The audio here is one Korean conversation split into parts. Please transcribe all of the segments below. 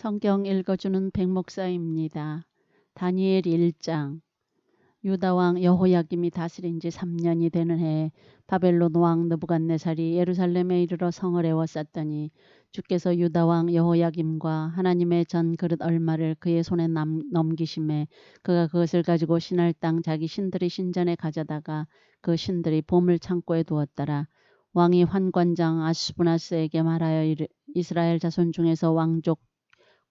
성경 읽어주는 백목사입니다. 다니엘 1장. 유다왕 여호야김이 다스린 지 3년이 되는 해에 바벨론 왕 느부갓네살이 예루살렘에 이르러 성을 에워쌌더니 주께서 유다왕 여호야김과 하나님의 전 그릇 얼마를 그의 손에 넘기심에 그가 그것을 가지고 신할 땅 자기 신들의 신전에 가져다가 그 신들이 보물 창고에 두었더라. 왕이 환관장 아수브나스에게 말하여 이스라엘 자손 중에서 왕족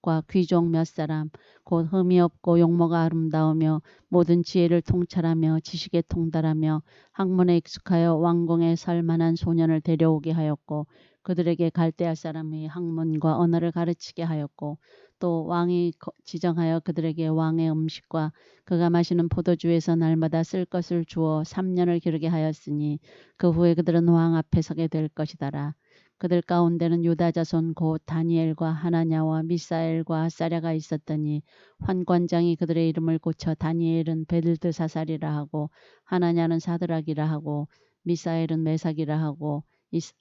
과 귀족 몇 사람 곧 흠이 없고 용모가 아름다우며 모든 지혜를 통찰하며 지식에 통달하며 학문에 익숙하여 왕궁에 설 만한 소년을 데려오게 하였고 그들에게 갈대아 사람의 학문과 언어를 가르치게 하였고 또 왕이 지정하여 그들에게 왕의 음식과 그가 마시는 포도주에서 날마다 쓸 것을 주어 3년을 기르게 하였으니 그 후에 그들은 왕 앞에 서게 될 것이더라. 그들 가운데는 유다 자손 곧 다니엘과 하나냐와 미사엘과 아사랴가 있었더니 환관장이 그들의 이름을 고쳐 다니엘은 벨드사살이라 하고 하나냐는 사드락이라 하고 미사엘은 메삭이라 하고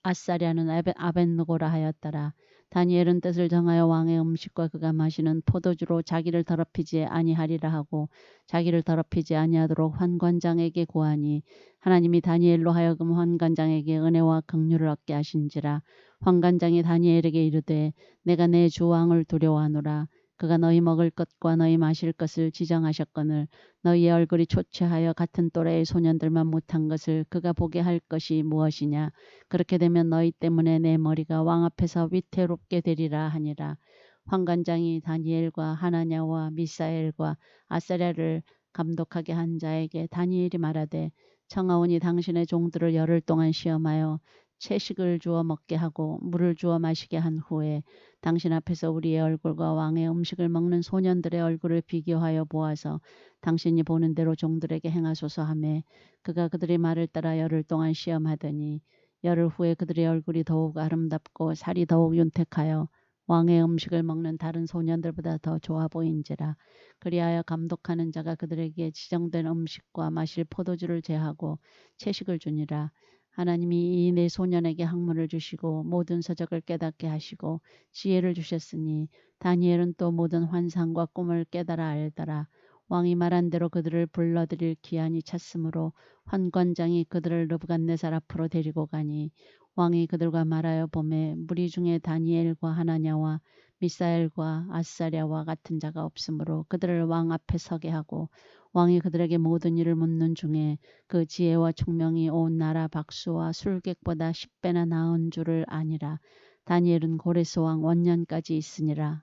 아사랴는 아벤느고라 하였더라. 다니엘은 뜻을 정하여 왕의 음식과 그가 마시는 포도주로 자기를 더럽히지 아니하리라 하고 자기를 더럽히지 아니하도록 환관장에게 고하니 하나님이 다니엘로 하여금 환관장에게 은혜와 긍휼을 얻게 하신지라. 환관장이 다니엘에게 이르되 내가 내 주 왕을 두려워하노라. 그가 너희 먹을 것과 너희 마실 것을 지정하셨거늘 너희의 얼굴이 초췌하여 같은 또래의 소년들만 못한 것을 그가 보게 할 것이 무엇이냐. 그렇게 되면 너희 때문에 내 머리가 왕 앞에서 위태롭게 되리라 하니라. 환관장이 다니엘과 하나냐와 미사엘과 아사랴를 감독하게 한 자에게 다니엘이 말하되 청하오니 당신의 종들을 열흘 동안 시험하여 채식을 주어 먹게 하고 물을 주어 마시게 한 후에 당신 앞에서 우리의 얼굴과 왕의 음식을 먹는 소년들의 얼굴을 비교하여 보아서 당신이 보는 대로 종들에게 행하소서 하매 그가 그들의 말을 따라 열흘 동안 시험하더니 열흘 후에 그들의 얼굴이 더욱 아름답고 살이 더욱 윤택하여 왕의 음식을 먹는 다른 소년들보다 더 좋아 보인지라. 그리하여 감독하는 자가 그들에게 지정된 음식과 마실 포도주를 제하고 채식을 주니라. 하나님이 이 네 소년에게 학문을 주시고 모든 서적을 깨닫게 하시고 지혜를 주셨으니 다니엘은 또 모든 환상과 꿈을 깨달아 알더라. 왕이 말한 대로 그들을 불러들일 기한이 찼으므로 환관장이 그들을 느부갓네살 앞으로 데리고 가니 왕이 그들과 말하여 보매 무리 중에 다니엘과 하나냐와 미사엘과 아사랴와 같은 자가 없으므로 그들을 왕 앞에 서게 하고 왕이 그들에게 모든 일을 묻는 중에 그 지혜와 총명이 온 나라 박수와 술객보다 10배나 나은 줄을 아니라. 다니엘은 고레스 왕 원년까지 있으니라.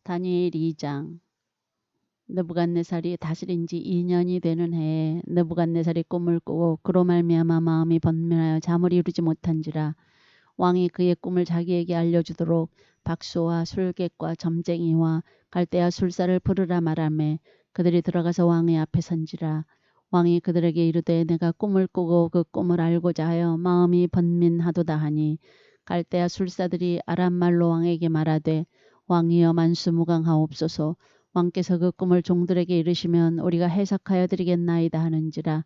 다니엘 2장. 느부갓네살이 다스린 지 2년이 되는 해에 느부갓네살이 꿈을 꾸고 그로 말미암아 마음이 번민하여 잠을 이루지 못한지라. 왕이 그의 꿈을 자기에게 알려주도록 박수와 술객과 점쟁이와 갈대아 술사를 부르라 말하매 그들이 들어가서 왕의 앞에 선지라. 왕이 그들에게 이르되 내가 꿈을 꾸고 그 꿈을 알고자 하여 마음이 번민하도다 하니 갈대아 술사들이 아람말로 왕에게 말하되 왕이여 만수무강하옵소서. 왕께서 그 꿈을 종들에게 이르시면 우리가 해석하여 드리겠나이다 하는지라.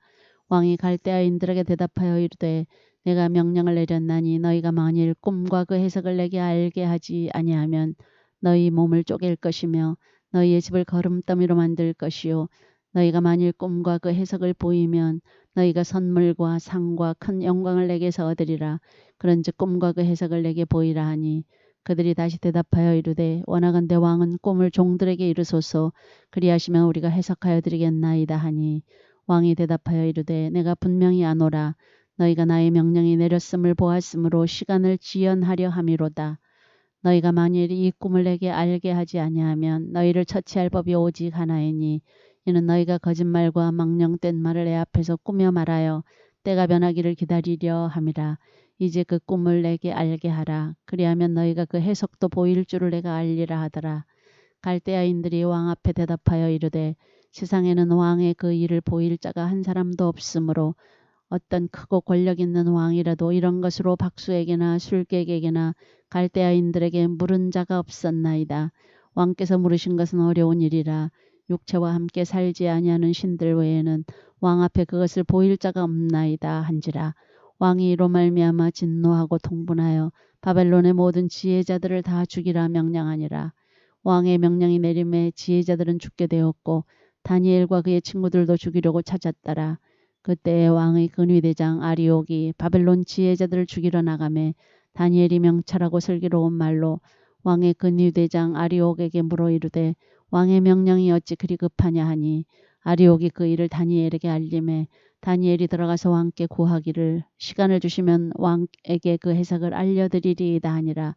왕이 갈대아인들에게 대답하여 이르되 내가 명령을 내렸나니 너희가 만일 꿈과 그 해석을 내게 알게 하지 아니하면 너희 몸을 쪼갤 것이며 너희의 집을 거름더미로 만들 것이요 너희가 만일 꿈과 그 해석을 보이면 너희가 선물과 상과 큰 영광을 내게서 얻으리라. 그런즉 꿈과 그 해석을 내게 보이라 하니 그들이 다시 대답하여 이르되 원하건대 왕은 꿈을 종들에게 이르소서. 그리하시면 우리가 해석하여 드리겠나이다 하니 왕이 대답하여 이르되 내가 분명히 아노라. 너희가 나의 명령이 내렸음을 보았으므로 시간을 지연하려 함이로다. 너희가 만일 이 꿈을 내게 알게 하지 아니하면 너희를 처치할 법이 오직 하나이니 이는 너희가 거짓말과 망령된 말을 내 앞에서 꾸며 말하여 때가 변하기를 기다리려 함이라. 이제 그 꿈을 내게 알게 하라. 그리하면 너희가 그 해석도 보일 줄을 내가 알리라 하더라. 갈대아인들이 왕 앞에 대답하여 이르되 세상에는 왕의 그 일을 보일 자가 한 사람도 없으므로 어떤 크고 권력 있는 왕이라도 이런 것으로 박수에게나 술객에게나 갈대아인들에게 물은 자가 없었나이다. 왕께서 물으신 것은 어려운 일이라. 육체와 함께 살지 아니하는 신들 외에는 왕 앞에 그것을 보일 자가 없나이다 한지라. 왕이 이로 말미암아 진노하고 통분하여 바벨론의 모든 지혜자들을 다 죽이라 명령하니라. 왕의 명령이 내림에 지혜자들은 죽게 되었고 다니엘과 그의 친구들도 죽이려고 찾았더라. 그때에 왕의 근위대장 아리옥이 바벨론 지혜자들을 죽이러 나가매 다니엘이 명철하고 슬기로운 말로 왕의 근위대장 아리옥에게 물어 이르되 왕의 명령이 어찌 그리 급하냐 하니 아리옥이 그 일을 다니엘에게 알림해 다니엘이 들어가서 왕께 구하기를 시간을 주시면 왕에게 그 해석을 알려드리리이다 하니라.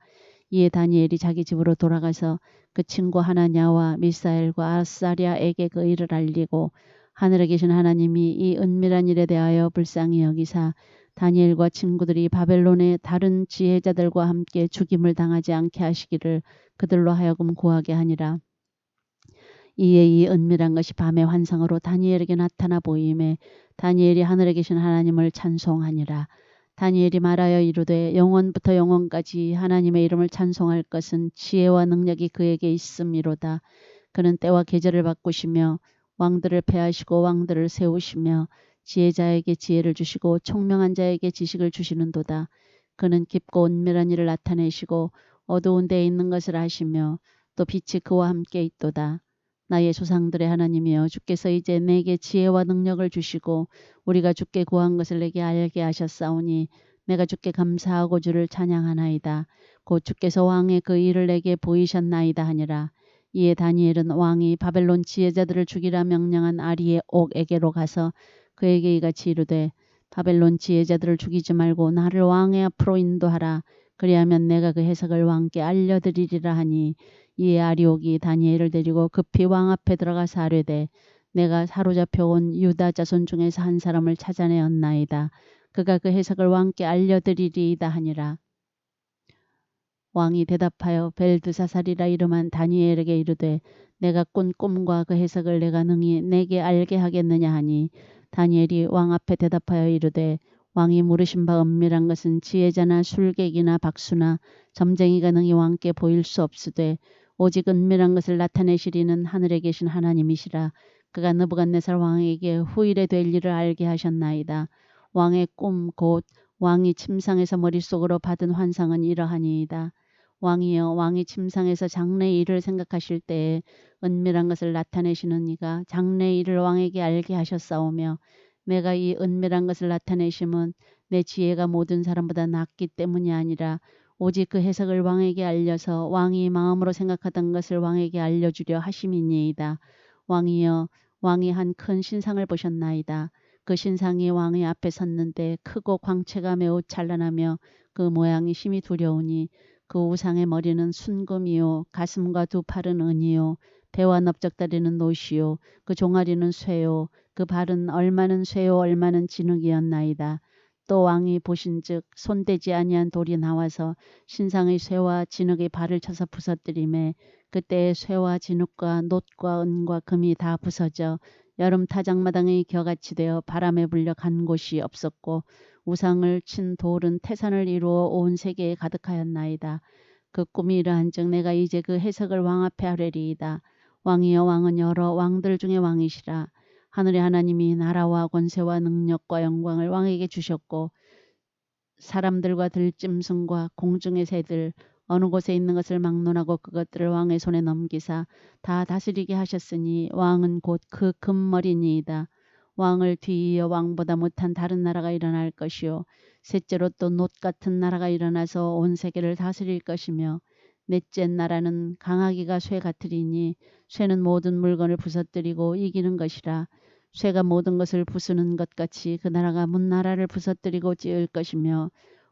이에 다니엘이 자기 집으로 돌아가서 그 친구 하나냐와 미사엘과 아사랴에게 그 일을 알리고 하늘에 계신 하나님이 이 은밀한 일에 대하여 불쌍히 여기사 다니엘과 친구들이 바벨론의 다른 지혜자들과 함께 죽임을 당하지 않게 하시기를 그들로 하여금 구하게 하니라. 이에 이 은밀한 것이 밤의 환상으로 다니엘에게 나타나 보임에 다니엘이 하늘에 계신 하나님을 찬송하니라. 다니엘이 말하여 이르되 영원부터 영원까지 하나님의 이름을 찬송할 것은 지혜와 능력이 그에게 있음이로다. 그는 때와 계절을 바꾸시며 왕들을 패하시고 왕들을 세우시며 지혜자에게 지혜를 주시고 총명한 자에게 지식을 주시는도다. 그는 깊고 은밀한 일을 나타내시고 어두운 데에 있는 것을 아시며 또 빛이 그와 함께 있도다. 나의 조상들의 하나님이여 주께서 이제 내게 지혜와 능력을 주시고 우리가 주께 구한 것을 내게 알게 하셨사오니 내가 주께 감사하고 주를 찬양하나이다. 곧 주께서 왕의 그 일을 내게 보이셨나이다 하니라. 이에 다니엘은 왕이 바벨론 지혜자들을 죽이라 명령한 아리옥에게로 가서 그에게 이같이 이르되 바벨론 지혜자들을 죽이지 말고 나를 왕의 앞으로 인도하라. 그리하면 내가 그 해석을 왕께 알려드리리라 하니 이에 아리옥이 다니엘을 데리고 급히 왕 앞에 들어가서 아뢰되 내가 사로잡혀 온 유다 자손 중에서 한 사람을 찾아내었나이다. 그가 그 해석을 왕께 알려드리리이다 하니라. 왕이 대답하여 벨드사살이라 이름한 다니엘에게 이르되 내가 꾼 꿈과 그 해석을 내가 능히 내게 알게 하겠느냐 하니 다니엘이 왕 앞에 대답하여 이르되 왕이 물으신 바 은밀한 것은 지혜자나 술객이나 박수나 점쟁이가 능히 왕께 보일 수 없으되 오직 은밀한 것을 나타내시리는 하늘에 계신 하나님이시라. 그가 느부갓네살 왕에게 후일에 될 일을 알게 하셨나이다. 왕의 꿈 곧 왕이 침상에서 머릿속으로 받은 환상은 이러하니이다. 왕이여 왕이 침상에서 장래의 일을 생각하실 때에 은밀한 것을 나타내시는 이가 장래의 일을 왕에게 알게 하셨사오며 내가 이 은밀한 것을 나타내심은 내 지혜가 모든 사람보다 낫기 때문이 아니라 오직 그 해석을 왕에게 알려서 왕이 마음으로 생각하던 것을 왕에게 알려주려 하심이니이다. 왕이여 왕이 한 큰 신상을 보셨나이다. 그 신상이 왕의 앞에 섰는데 크고 광채가 매우 찬란하며 그 모양이 심히 두려우니 그 우상의 머리는 순금이요 가슴과 두 팔은 은이요 배와 넓적다리는 노시요 그 종아리는 쇠요 그 발은 얼마는 쇠요 얼마는 진흙이었나이다. 또 왕이 보신즉 손대지 아니한 돌이 나와서 신상의 쇠와 진흙의 발을 쳐서 부서뜨리매 그때의 쇠와 진흙과 놋과 은과 금이 다 부서져 여름 타작마당의 겨같이 되어 바람에 불려 간 곳이 없었고 우상을 친 돌은 태산을 이루어 온 세계에 가득하였나이다. 그 꿈이 이러한즉 내가 이제 그 해석을 왕 앞에 하려리이다. 왕이여 왕은 여러 왕들 중에 왕이시라. 하늘의 하나님이 나라와 권세와 능력과 영광을 왕에게 주셨고 사람들과 들짐승과 공중의 새들 어느 곳에 있는 것을 막론하고 그것들을 왕의 손에 넘기사 다 다스리게 하셨으니 왕은 곧 그 금머리니이다. 왕을 뒤이어 왕보다 못한 다른 나라가 일어날 것이요 셋째로 또 놋 같은 나라가 일어나서 온 세계를 다스릴 것이며 넷째 나라는 강하기가 쇠 같으리니 쇠는 모든 물건을 부서뜨리고 이기는 것이라. 쇠가 모든 것을 부수는 것 같이 그 나라가 문나라를 부서뜨리고 찌을 것이며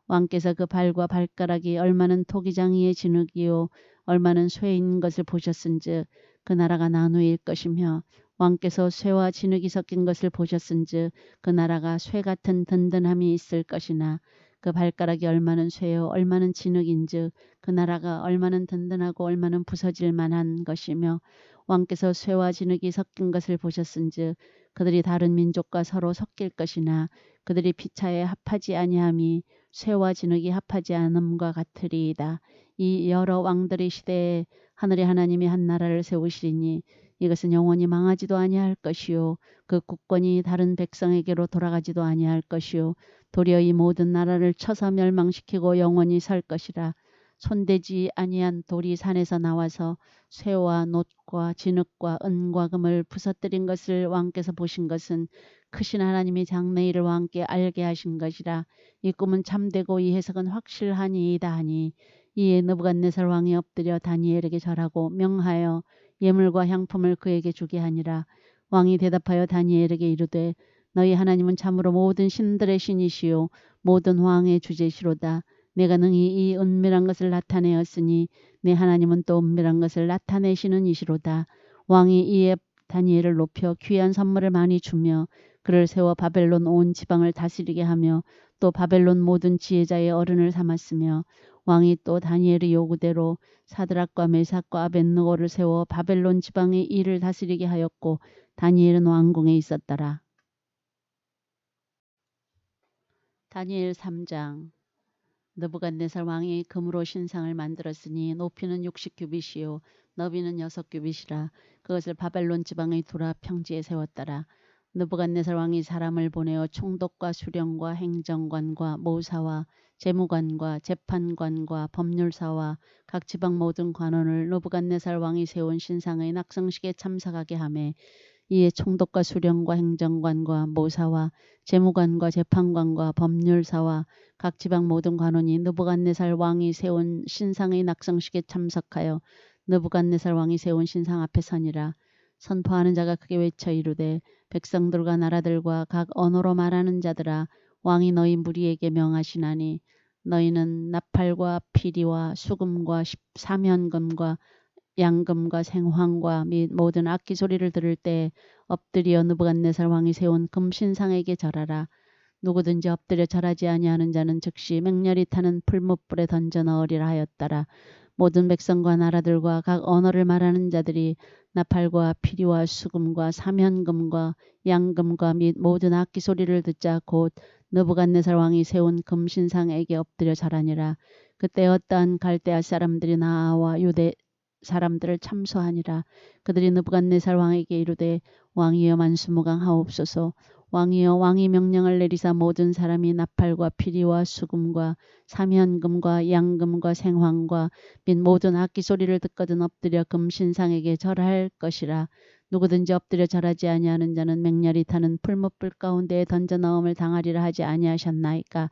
왕께서 그 발과 발가락이 얼마는 토기장이의 진흙이요 얼마는 쇠인 것을 보셨은즉 그 나라가 나누일 것이며 왕께서 쇠와 진흙이 섞인 것을 보셨은즉 그 나라가 쇠 같은 든든함이 있을 것이나 그 발가락이 얼마는 쇠요 얼마는 진흙인즉 그 나라가 얼마는 든든하고 얼마는 부서질 만한 것이며 왕께서 쇠와 진흙이 섞인 것을 보셨은즉 그들이 다른 민족과 서로 섞일 것이나 그들이 피차에 합하지 아니함이 쇠와 진흙이 합하지 않음과 같으리이다. 이 여러 왕들의 시대에 하늘의 하나님이 한 나라를 세우시리니 이것은 영원히 망하지도 아니할 것이요 그 국권이 다른 백성에게로 돌아가지도 아니할 것이요 도리어 이 모든 나라를 쳐서 멸망시키고 영원히 설 것이라. 손대지 아니한 돌이 산에서 나와서 쇠와 놋과 진흙과 은과 금을 부서뜨린 것을 왕께서 보신 것은 크신 하나님이 장래일을 왕께 알게 하신 것이라. 이 꿈은 참되고 이 해석은 확실하니이다 하니 이에 느부갓네살 왕이 엎드려 다니엘에게 절하고 명하여 예물과 향품을 그에게 주게 하니라. 왕이 대답하여 다니엘에게 이르되 너희 하나님은 참으로 모든 신들의 신이시요 모든 왕의 주제시로다. 내가 능히 이 은밀한 것을 나타내었으니 내 하나님은 또 은밀한 것을 나타내시는 이시로다. 왕이 이에 다니엘을 높여 귀한 선물을 많이 주며 그를 세워 바벨론 온 지방을 다스리게 하며 또 바벨론 모든 지혜자의 어른을 삼았으며 왕이 또 다니엘의 요구대로 사드락과 메삭과 아벳느고를 세워 바벨론 지방의 일을 다스리게 하였고 다니엘은 왕궁에 있었더라. 다니엘 3장. 느부갓네살 왕이 금으로 신상을 만들었으니 높이는 60규빗이요 너비는 6규빗이라. 그것을 바벨론 지방의 두라 평지에 세웠더라. 느부갓네살 왕이 사람을 보내어 총독과 수령과 행정관과 모사와 재무관과 재판관과 법률사와 각 지방 모든 관원을 느부갓네살 왕이 세운 신상의 낙성식에 참석하게 하매 이에 총독과 수령과 행정관과 모사와 재무관과 재판관과 법률사와 각 지방 모든 관원이 느부갓네살 왕이 세운 신상의 낙성식에 참석하여 느부갓네살 왕이 세운 신상 앞에 서니라. 선포하는 자가 크게 외쳐 이르되 백성들과 나라들과 각 언어로 말하는 자들아 왕이 너희 무리에게 명하시나니 너희는 나팔과 피리와 수금과 사면금과 양금과 생황과 및 모든 악기 소리를 들을 때 엎드려 느부갓네살 왕이 세운 금신상에게 절하라. 누구든지 엎드려 절하지 아니하는 자는 즉시 맹렬히 타는 풀무불에 던져 넣으리라 하였더라. 모든 백성과 나라들과 각 언어를 말하는 자들이 나팔과 피리와 수금과 사면금과 양금과 및 모든 악기 소리를 듣자 곧 느부갓네살 왕이 세운 금신상에게 엎드려 절하니라. 그때 어떠한 갈대아 사람들이 나아와 유대 사람들을 참소하니라. 그들이 느부갓네살 왕에게 이르되 왕이여 만수무강하옵소서. 왕이여 왕이 명령을 내리사 모든 사람이 나팔과 피리와 수금과 사면금과 양금과 생황과 및 모든 악기 소리를 듣거든 엎드려 금신상에게 절할 것이라. 누구든지 엎드려 절하지 아니하는 자는 맹렬히 타는 풀무불 가운데에 던져 넣음을 당하리라 하지 아니하셨나이까.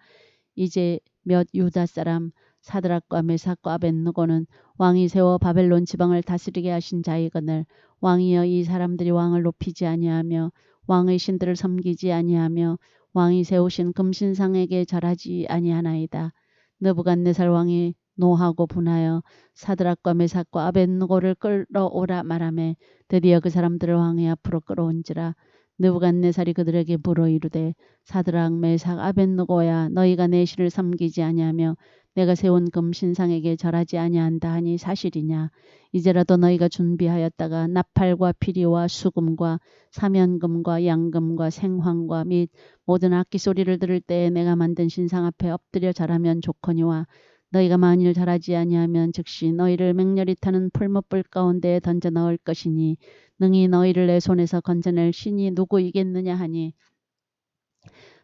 이제 몇 유다 사람 사드락과 메삭과 아벳느고는 왕이 세워 바벨론 지방을 다스리게 하신 자이거늘 왕이여 이 사람들이 왕을 높이지 아니하며 왕의 신들을 섬기지 아니하며 왕이 세우신 금신상에게 절하지 아니하나이다. 느부갓네살 왕이 노하고 분하여 사드락과 메삭과 아벳느고를 끌어오라 말하매 드디어 그 사람들을 왕의 앞으로 끌어온지라. 느부갓네살이 그들에게 물어 이르되 사드락 메삭 아벳느고야 너희가 내 신을 섬기지 아니하며 내가 세운 금신상에게 절하지 아니한다 하니 사실이냐. 이제라도 너희가 준비하였다가 나팔과 피리와 수금과 사면금과 양금과 생황과 및 모든 악기 소리를 들을 때에 내가 만든 신상 앞에 엎드려 절하면 좋거니와 너희가 만일 절하지 아니하면 즉시 너희를 맹렬히 타는 풀무불 가운데에 던져 넣을 것이니 능히 너희를 내 손에서 건져낼 신이 누구이겠느냐 하니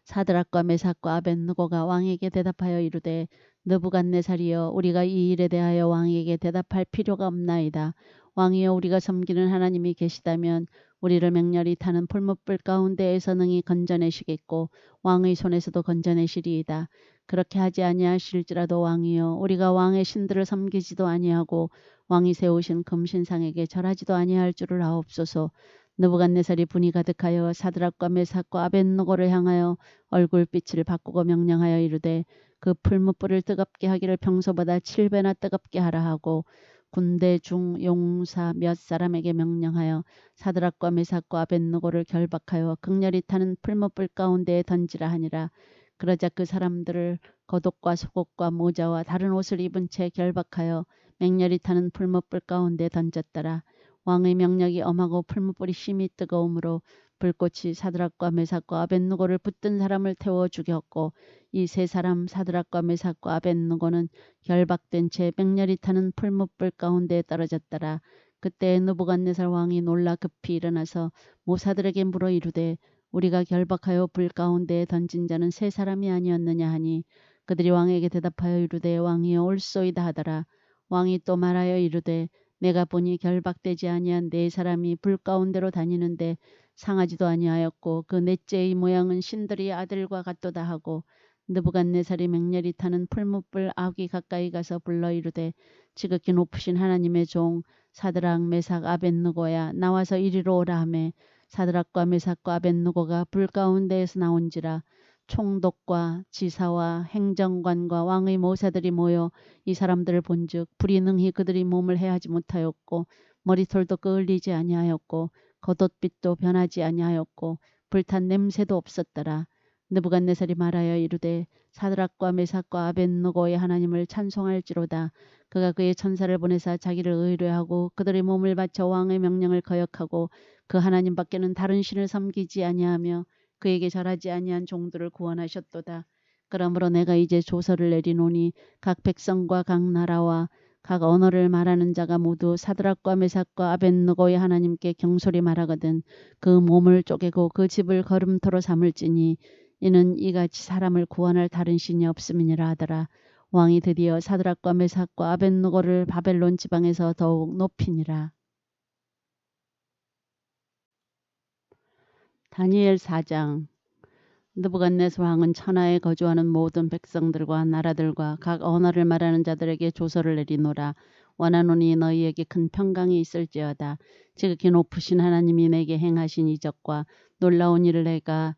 사드락과 메삭과 아벳느고가 왕에게 대답하여 이르되 느부갓네살이여 우리가 이 일에 대하여 왕에게 대답할 필요가 없나이다. 왕이여 우리가 섬기는 하나님이 계시다면 우리를 맹렬히 타는 풀무불 가운데에서 능히 건져내시겠고 왕의 손에서도 건져내시리이다. 그렇게 하지 아니하실지라도 왕이여 우리가 왕의 신들을 섬기지도 아니하고 왕이 세우신 금신상에게 절하지도 아니할 줄을 아옵소서. 느부갓네살이 분이 가득하여 사드락과 메삭과 아벳느고를 향하여 얼굴빛을 바꾸고 명령하여 이르되 그 풀무불을 뜨겁게 하기를 평소보다 7배나 뜨겁게 하라 하고 군대 중 용사 몇 사람에게 명령하여 사드락과 메삭과 아벳느고를 결박하여 극렬히 타는 풀무불 가운데에 던지라 하니라. 그러자 그 사람들을 겉옷과 속옷과 모자와 다른 옷을 입은 채 결박하여 맹렬히 타는 풀무불 가운데 던졌더라. 왕의 명령이 엄하고 풀무불이 심히 뜨거우므로 불꽃이 사드락과 메삭과 아벳느고를 붙든 사람을 태워 죽였고 이 세 사람 사드락과 메삭과 아벳느고는 결박된 채 맹렬히 타는 풀무불 가운데에 떨어졌더라. 그때 느부갓네살 왕이 놀라 급히 일어나서 모사들에게 물어 이르되 우리가 결박하여 불 가운데에 던진 자는 세 사람이 아니었느냐 하니 그들이 왕에게 대답하여 이르되 왕이여 옳소이다 하더라. 왕이 또 말하여 이르되 내가 보니 결박되지 아니한 네 사람이 불 가운데로 다니는데 상하지도 아니하였고 그 넷째의 모양은 신들의 아들과 같도다 하고 느부갓네살이 맹렬히 타는 풀무불 아귀 가까이 가서 불러 이르되 지극히 높으신 하나님의 종 사드락 메삭 아벳느고야 나와서 이리로 오라 하매 사드락과 메삭과 아벳느고가 불 가운데에서 나온지라. 총독과 지사와 행정관과 왕의 모사들이 모여 이 사람들을 본즉 불이 능히 그들이 몸을 해하지 못하였고 머리털도 끄을리지 아니하였고 겉옷빛도 변하지 아니하였고 불탄 냄새도 없었더라. 느부갓네살이 말하여 이르되 사드락과 메삭과 아벳느고의 하나님을 찬송할지로다. 그가 그의 천사를 보내사 자기를 의뢰하고 그들의 몸을 바쳐 왕의 명령을 거역하고 그 하나님 밖에는 다른 신을 섬기지 아니하며 그에게 절하지 아니한 종들을 구원하셨도다. 그러므로 내가 이제 조서를 내리노니 각 백성과 각 나라와 각 언어를 말하는 자가 모두 사드락과 메삭과 아벳느고의 하나님께 경솔히 말하거든 그 몸을 쪼개고 그 집을 걸음터로 삼을지니 이는 이같이 사람을 구원할 다른 신이 없음이니라 하더라. 왕이 드디어 사드락과 메삭과 아벳느고를 바벨론 지방에서 더욱 높이니라. 다니엘 4장. 느부갓네살 왕은 천하에 거주하는 모든 백성들과 나라들과 각 언어를 말하는 자들에게 조서를 내리노라. 원하노니 너희에게 큰 평강이 있을지어다. 지극히 높으신 하나님이 내게 행하신 이적과 놀라운 일을 내가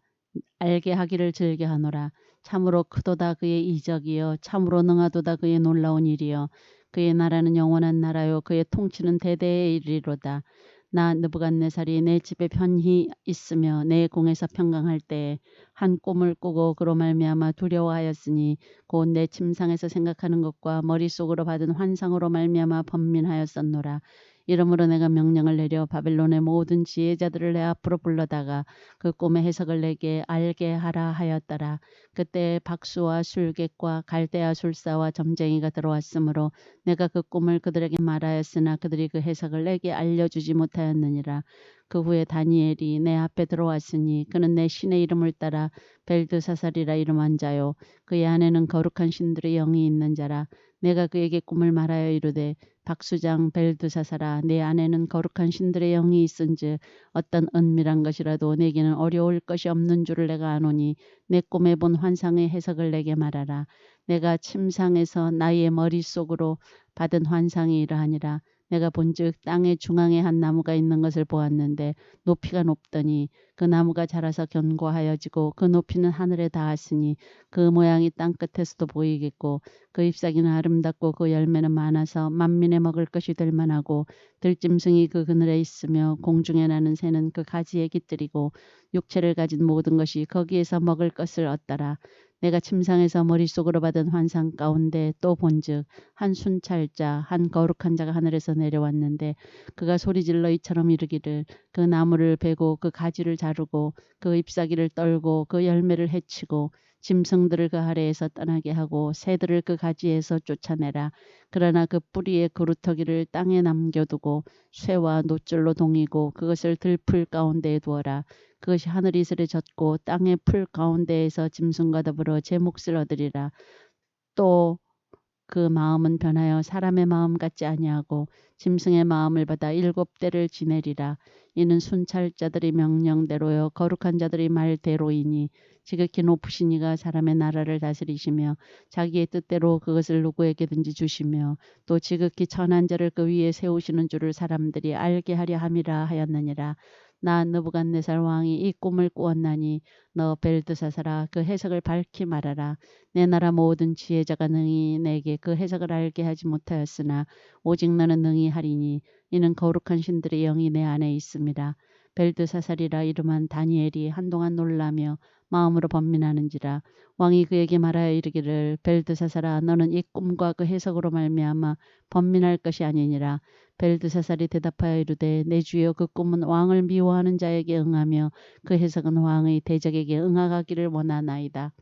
알게 하기를 즐겨하노라. 참으로 크도다 그의 이적이여 참으로 능하도다 그의 놀라운 일이여. 그의 나라는 영원한 나라요 그의 통치는 대대에 이르리로다. 나 느부갓네살이 내 집에 편히 있으며 내 공에서 평강할 때에 한 꿈을 꾸고 그로 말미암아 두려워하였으니 곧 내 침상에서 생각하는 것과 머릿속으로 받은 환상으로 말미암아 번민하였었노라. 이러므로 내가 명령을 내려 바벨론의 모든 지혜자들을 내 앞으로 불러다가 그 꿈의 해석을 내게 알게 하라 하였더라. 그때 박수와 술객과 갈대아 술사와 점쟁이가 들어왔으므로 내가 그 꿈을 그들에게 말하였으나 그들이 그 해석을 내게 알려주지 못하였느니라. 그 후에 다니엘이 내 앞에 들어왔으니 그는 내 신의 이름을 따라 벨드사살이라 이름한 자요 그의 안에는 거룩한 신들의 영이 있는 자라. 내가 그에게 꿈을 말하여 이르되 박수장 벨드사살아 내 안에는 거룩한 신들의 영이 있은즉 어떤 은밀한 것이라도 내게는 어려울 것이 없는 줄을 내가 아노니 내 꿈에 본 환상의 해석을 내게 말하라. 내가 침상에서 나의 머릿속으로 받은 환상이 이러하니라. 내가 본즉 땅의 중앙에 한 나무가 있는 것을 보았는데 높이가 높더니 그 나무가 자라서 견고하여지고 그 높이는 하늘에 닿았으니 그 모양이 땅 끝에서도 보이겠고 그 잎사귀는 아름답고 그 열매는 많아서 만민의 먹을 것이 될 만하고 들짐승이 그 그늘에 있으며 공중에 나는 새는 그 가지에 깃들이고 육체를 가진 모든 것이 거기에서 먹을 것을 얻더라. 내가 침상에서 머릿속으로 받은 환상 가운데 또 본즉 한 순찰자 한 거룩한 자가 하늘에서 내려왔는데 그가 소리질러 이처럼 이르기를 그 나무를 베고 그 가지를 자르고 그 잎사귀를 떨고 그 열매를 해치고 짐승들을 그 아래에서 떠나게 하고 새들을 그 가지에서 쫓아내라. 그러나 그 뿌리의 그루터기를 땅에 남겨두고 쇠와 노줄로 동이고 그것을 들풀 가운데에 두어라. 그것이 하늘 이슬에 젖고 땅의 풀 가운데에서 짐승과 더불어 제 몫을 얻으리라. 또 그 마음은 변하여 사람의 마음 같지 아니하고 짐승의 마음을 받아 7대를 지내리라. 이는 순찰자들의 명령대로요 거룩한 자들의 말대로이니 지극히 높으신 이가 사람의 나라를 다스리시며 자기의 뜻대로 그것을 누구에게든지 주시며 또 지극히 천한 자를 그 위에 세우시는 줄을 사람들이 알게 하려 함이라 하였느니라. 나 느부갓네살 왕이 이 꿈을 꾸었나니 너 벨드사살아 그 해석을 밝히 말하라. 내 나라 모든 지혜자가 능히 내게 그 해석을 알게 하지 못하였으나 오직 너는 능히 하리니 이는 거룩한 신들의 영이 내 안에 있습니다. 벨드사살이라 이름한 다니엘이 한동안 놀라며 마음으로 번민하는지라. 왕이 그에게 말하여 이르기를 벨드사살아 너는 이 꿈과 그 해석으로 말미암아 번민할 것이 아니니라. 벨드사살이 대답하여 이르되 내 주여 그 꿈은 왕을 미워하는 자에게 응하며 그 해석은 왕의 대적에게 응하기를 원하나이다.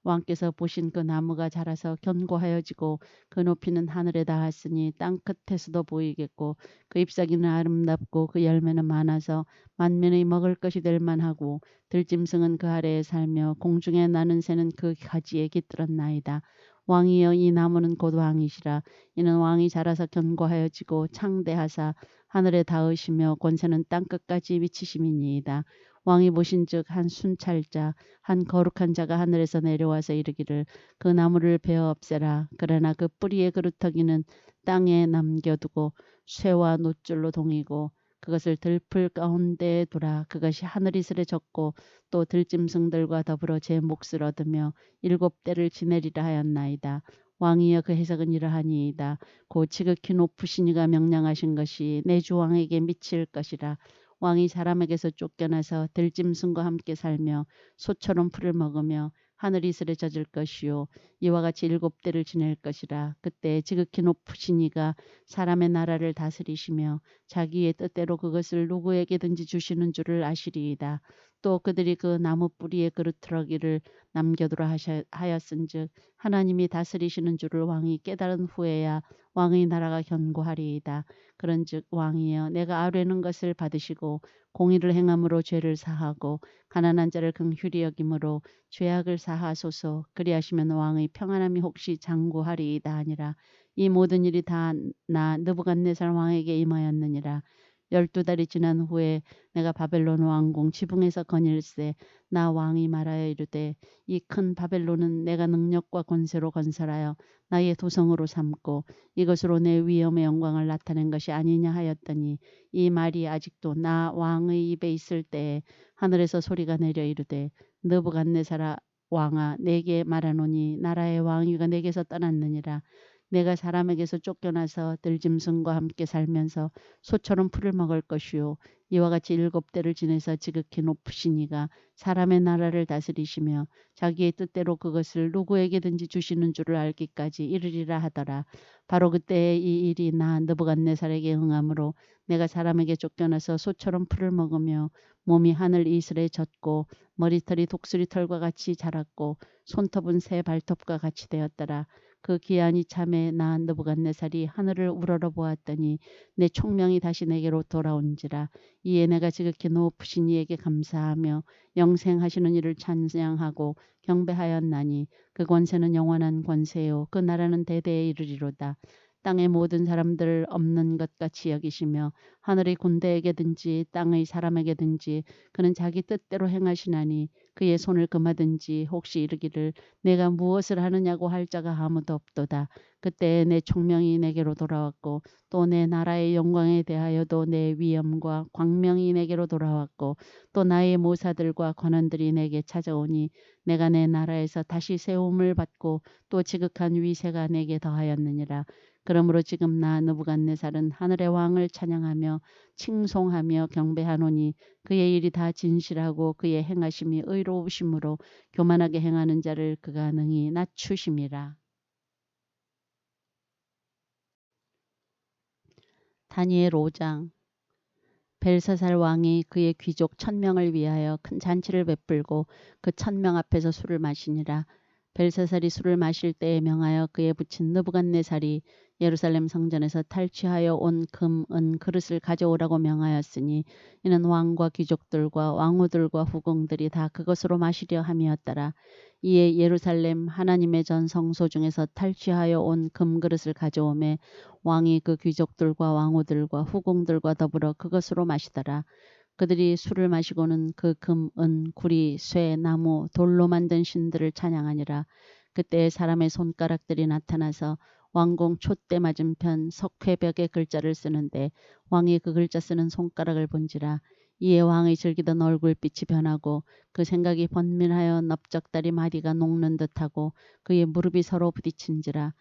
왕께서 보신 그 나무가 자라서 견고하여지고 그 높이는 하늘에 닿았으니 땅 끝에서도 보이겠고 그 잎사귀는 아름답고 그 열매는 많아서 만민의 먹을 것이 될 만하고 들짐승은 그 아래에 살며 공중에 나는 새는 그 가지에 깃들었나이다. 왕이여 이 나무는 곧 왕이시라. 이는 왕이 자라서 견고하여지고 창대하사 하늘에 닿으시며 권세는 땅 끝까지 미치심이니이다. 왕이 보신즉 한 순찰자 한 거룩한 자가 하늘에서 내려와서 이르기를 그 나무를 베어 없애라. 그러나 그 뿌리의 그루터기는 땅에 남겨두고 쇠와 놋줄로 동이고 그것을 들풀 가운데에 두라. 그것이 하늘 이슬에 젖고 또 들짐승들과 더불어 제 몫을 얻으며 7대를 지내리라 하였나이다. 왕이여 그 해석은 이러하니이다. 곧 지극히 높으신 이가 명령하신 것이 내 주 왕에게 미칠 것이라. 왕이 사람에게서 쫓겨나서 들짐승과 함께 살며 소처럼 풀을 먹으며 하늘 이슬에 젖을 것이요 이와 같이 7대를 지낼 것이라. 그때 지극히 높으신 이가 사람의 나라를 다스리시며 자기의 뜻대로 그것을 누구에게든지 주시는 줄을 아시리이다. 또 그들이 그 나무 뿌리에 그루터기를 남겨두라 하였은즉 하나님이 다스리시는 줄을 왕이 깨달은 후에야 왕의 나라가 견고하리이다. 그런즉 왕이여 내가 아뢰는 것을 받으시고 공의를 행함으로 죄를 사하고 가난한 자를 긍휼히 여김으로 죄악을 사하소서. 그리하시면 왕의 평안함이 혹시 장구하리이다 하니라. 이 모든 일이 다 나 느부갓네살 왕에게 임하였느니라. 12달이 지난 후에 내가 바벨론 왕궁 지붕에서 거닐세 나 왕이 말하여 이르되 이 큰 바벨론은 내가 능력과 권세로 건설하여 나의 도성으로 삼고 이것으로 내 위엄의 영광을 나타낸 것이 아니냐 하였더니 이 말이 아직도 나 왕의 입에 있을 때에 하늘에서 소리가 내려 이르되 느부갓네살아 왕아 내게 말하노니 나라의 왕위가 내게서 떠났느니라. 내가 사람에게서 쫓겨나서 들짐승과 함께 살면서 소처럼 풀을 먹을 것이요 이와 같이 7대를 지내서 지극히 높으신 이가 사람의 나라를 다스리시며 자기의 뜻대로 그것을 누구에게든지 주시는 줄을 알기까지 이르리라 하더라. 바로 그때에 이 일이 나 느부갓네살에게 응함으로 내가 사람에게 쫓겨나서 소처럼 풀을 먹으며 몸이 하늘 이슬에 젖고 머리털이 독수리 털과 같이 자랐고 손톱은 새 발톱과 같이 되었더라. 그 기한이 참에 나 느부갓네살이 하늘을 우러러 보았더니 내 총명이 다시 내게로 돌아온지라. 이에 내가 지극히 높으신 이에게 감사하며 영생하시는 이를 찬양하고 경배하였나니 그 권세는 영원한 권세요 그 나라는 대대에 이르리로다. 땅의 모든 사람들을 없는 것 같이 여기시며 하늘의 군대에게든지 땅의 사람에게든지 그는 자기 뜻대로 행하시나니 그의 손을 금하든지 혹시 이르기를 내가 무엇을 하느냐고 할 자가 아무도 없도다. 그때 내 총명이 내게로 돌아왔고 또 내 나라의 영광에 대하여도 내 위엄과 광명이 내게로 돌아왔고 또 나의 모사들과 권한들이 내게 찾아오니 내가 내 나라에서 다시 세움을 받고 또 지극한 위세가 내게 더하였느니라. 그러므로 지금 나 느부갓네살은 하늘의 왕을 찬양하며 칭송하며 경배하노니 그의 일이 다 진실하고 그의 행하심이 의로우심으로 교만하게 행하는 자를 그가 능히 낮추심이라. 다니엘 5장. 벨사살 왕이 그의 귀족 1000명을 위하여 큰 잔치를 베풀고 그 1000명 앞에서 술을 마시니라. 벨사살이 술을 마실 때에 명하여 그에 붙인 느부갓네살이 예루살렘 성전에서 탈취하여 온 금, 은 그릇을 가져오라고 명하였으니 이는 왕과 귀족들과 왕후들과 후궁들이 다 그것으로 마시려 함이었더라. 이에 예루살렘 하나님의 전 성소 중에서 탈취하여 온 금그릇을 가져오매 왕이 그 귀족들과 왕후들과 후궁들과 더불어 그것으로 마시더라. 그들이 술을 마시고는 그 금, 은, 구리, 쇠, 나무, 돌로 만든 신들을 찬양하니라. 그때 사람의 손가락들이 나타나서 왕궁 촛대 맞은편 석회벽에 글자를 쓰는데 왕이 그 글자 쓰는 손가락을 본지라. 이에 왕의 즐기던 얼굴빛이 변하고 그 생각이 번민하여 넓적다리 마디가 녹는 듯하고 그의 무릎이 서로 부딪힌지라.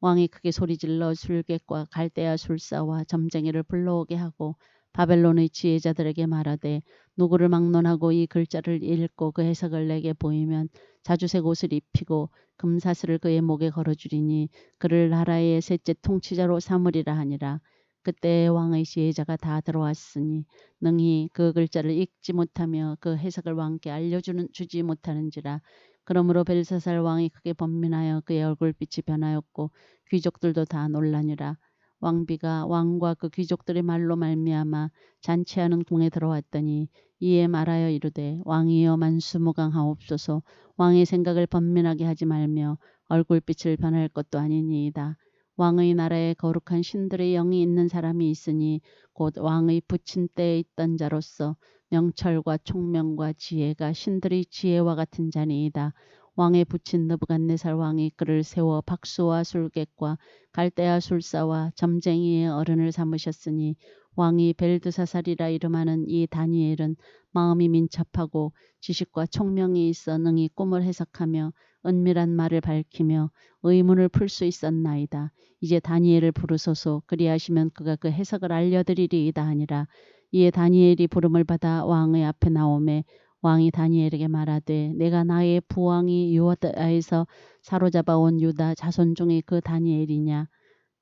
왕이 크게 소리질러 술객과 갈대아 술사와 점쟁이를 불러오게 하고 바벨론의 지혜자들에게 말하되 누구를 막론하고 이 글자를 읽고 그 해석을 내게 보이면 자주색 옷을 입히고 금사슬을 그의 목에 걸어주리니 그를 나라의 셋째 통치자로 삼으리라 하니라. 그때 왕의 지혜자가 다 들어왔으니 능히 그 글자를 읽지 못하며 그 해석을 왕께 알려주지 못하는지라. 그러므로 벨사살 왕이 크게 번민하여 그의 얼굴빛이 변하였고 귀족들도 다 놀라니라. 왕비가 왕과 그 귀족들의 말로 말미암아 잔치하는 궁에 들어왔더니 이에 말하여 이르되 왕이여 만수무강하옵소서. 왕의 생각을 번민하게 하지 말며 얼굴빛을 변할 것도 아니니이다. 왕의 나라에 거룩한 신들의 영이 있는 사람이 있으니 곧 왕의 부친 때에 있던 자로서 명철과 총명과 지혜가 신들의 지혜와 같은 자니이다. 왕의 부친 느부갓네살 왕이 그를 세워 박수와 술객과 갈대아 술사와 점쟁이의 어른을 삼으셨으니 왕이 벨드사살이라 이름하는 이 다니엘은 마음이 민첩하고 지식과 총명이 있어 능히 꿈을 해석하며 은밀한 말을 밝히며 의문을 풀 수 있었나이다. 이제 다니엘을 부르소서. 그리하시면 그가 그 해석을 알려드리리이다 하니라. 이에 다니엘이 부름을 받아 왕의 앞에 나오매 왕이 다니엘에게 말하되 내가 나의 부왕이 유다에서 사로잡아 온 유다 자손 중에 그 다니엘이냐.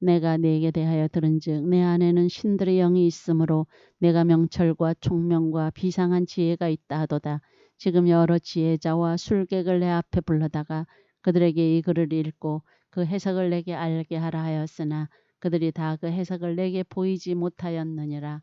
내가 네게 대하여 들은즉 내 안에는 신들의 영이 있으므로 내가 명철과 총명과 비상한 지혜가 있다 하도다. 지금 여러 지혜자와 술객을 내 앞에 불러다가 그들에게 이 글을 읽고 그 해석을 내게 알게 하라 하였으나 그들이 다 그 해석을 내게 보이지 못하였느니라.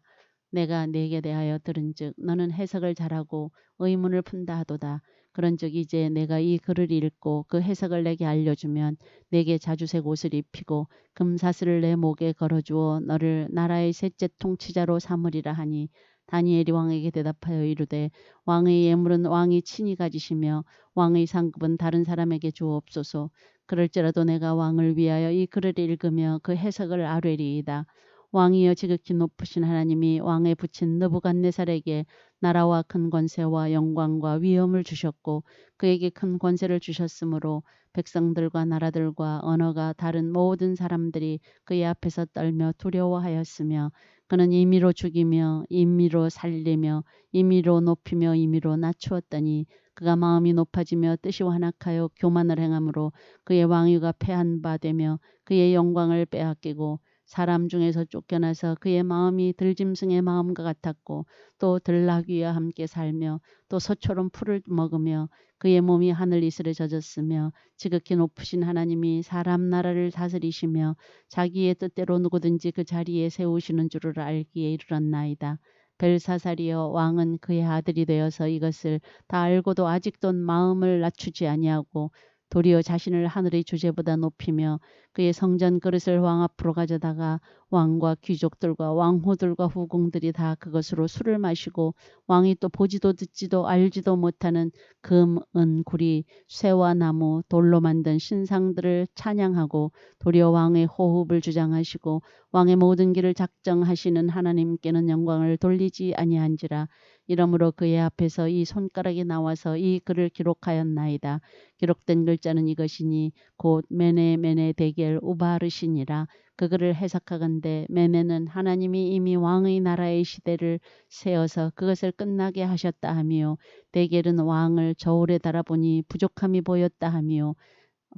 내가 네게 대하여 들은즉 너는 해석을 잘하고 의문을 푼다 하도다. 그런즉 이제 내가 이 글을 읽고 그 해석을 내게 알려주면 내게 자주색 옷을 입히고 금사슬을 내 목에 걸어주어 너를 나라의 셋째 통치자로 삼으리라 하니 다니엘이 왕에게 대답하여 이르되 왕의 예물은 왕이 친히 가지시며 왕의 상급은 다른 사람에게 주옵소서. 그럴지라도 내가 왕을 위하여 이 글을 읽으며 그 해석을 아뢰리이다. 왕이여 지극히 높으신 하나님이 왕의 부친 느부갓네살에게 나라와 큰 권세와 영광과 위엄을 주셨고 그에게 큰 권세를 주셨으므로 백성들과 나라들과 언어가 다른 모든 사람들이 그의 앞에서 떨며 두려워하였으며 그는 임의로 죽이며 임의로 살리며 임의로 높이며 임의로 낮추었더니 그가 마음이 높아지며 뜻이 완악하여 교만을 행함으로 그의 왕위가 패한 바 되며 그의 영광을 빼앗기고 사람 중에서 쫓겨나서 그의 마음이 들짐승의 마음과 같았고 또 들나귀와 함께 살며 또 소처럼 풀을 먹으며 그의 몸이 하늘 이슬에 젖었으며 지극히 높으신 하나님이 사람 나라를 다스리시며 자기의 뜻대로 누구든지 그 자리에 세우시는 줄을 알기에 이르렀나이다. 벨사살이여 왕은 그의 아들이 되어서 이것을 다 알고도 아직도 마음을 낮추지 아니하고 도리어 자신을 하늘의 주제보다 높이며 그의 성전 그릇을 왕 앞으로 가져다가 왕과 귀족들과 왕후들과 후궁들이 다 그것으로 술을 마시고 왕이 또 보지도 듣지도 알지도 못하는 금, 은, 구리, 쇠와 나무, 돌로 만든 신상들을 찬양하고 도리어 왕의 호흡을 주장하시고 왕의 모든 길을 작정하시는 하나님께는 영광을 돌리지 아니한지라. 이러므로 그의 앞에서 이 손가락이 나와서 이 글을 기록하였나이다. 기록된 글자는 이것이니 곧 메네 데겔 우바르시니라. 그 글을 해석하건대 메네는 하나님이 이미 왕의 나라의 시대를 세어서 그것을 끝나게 하셨다 하며 데겔은 왕을 저울에 달아보니 부족함이 보였다 하며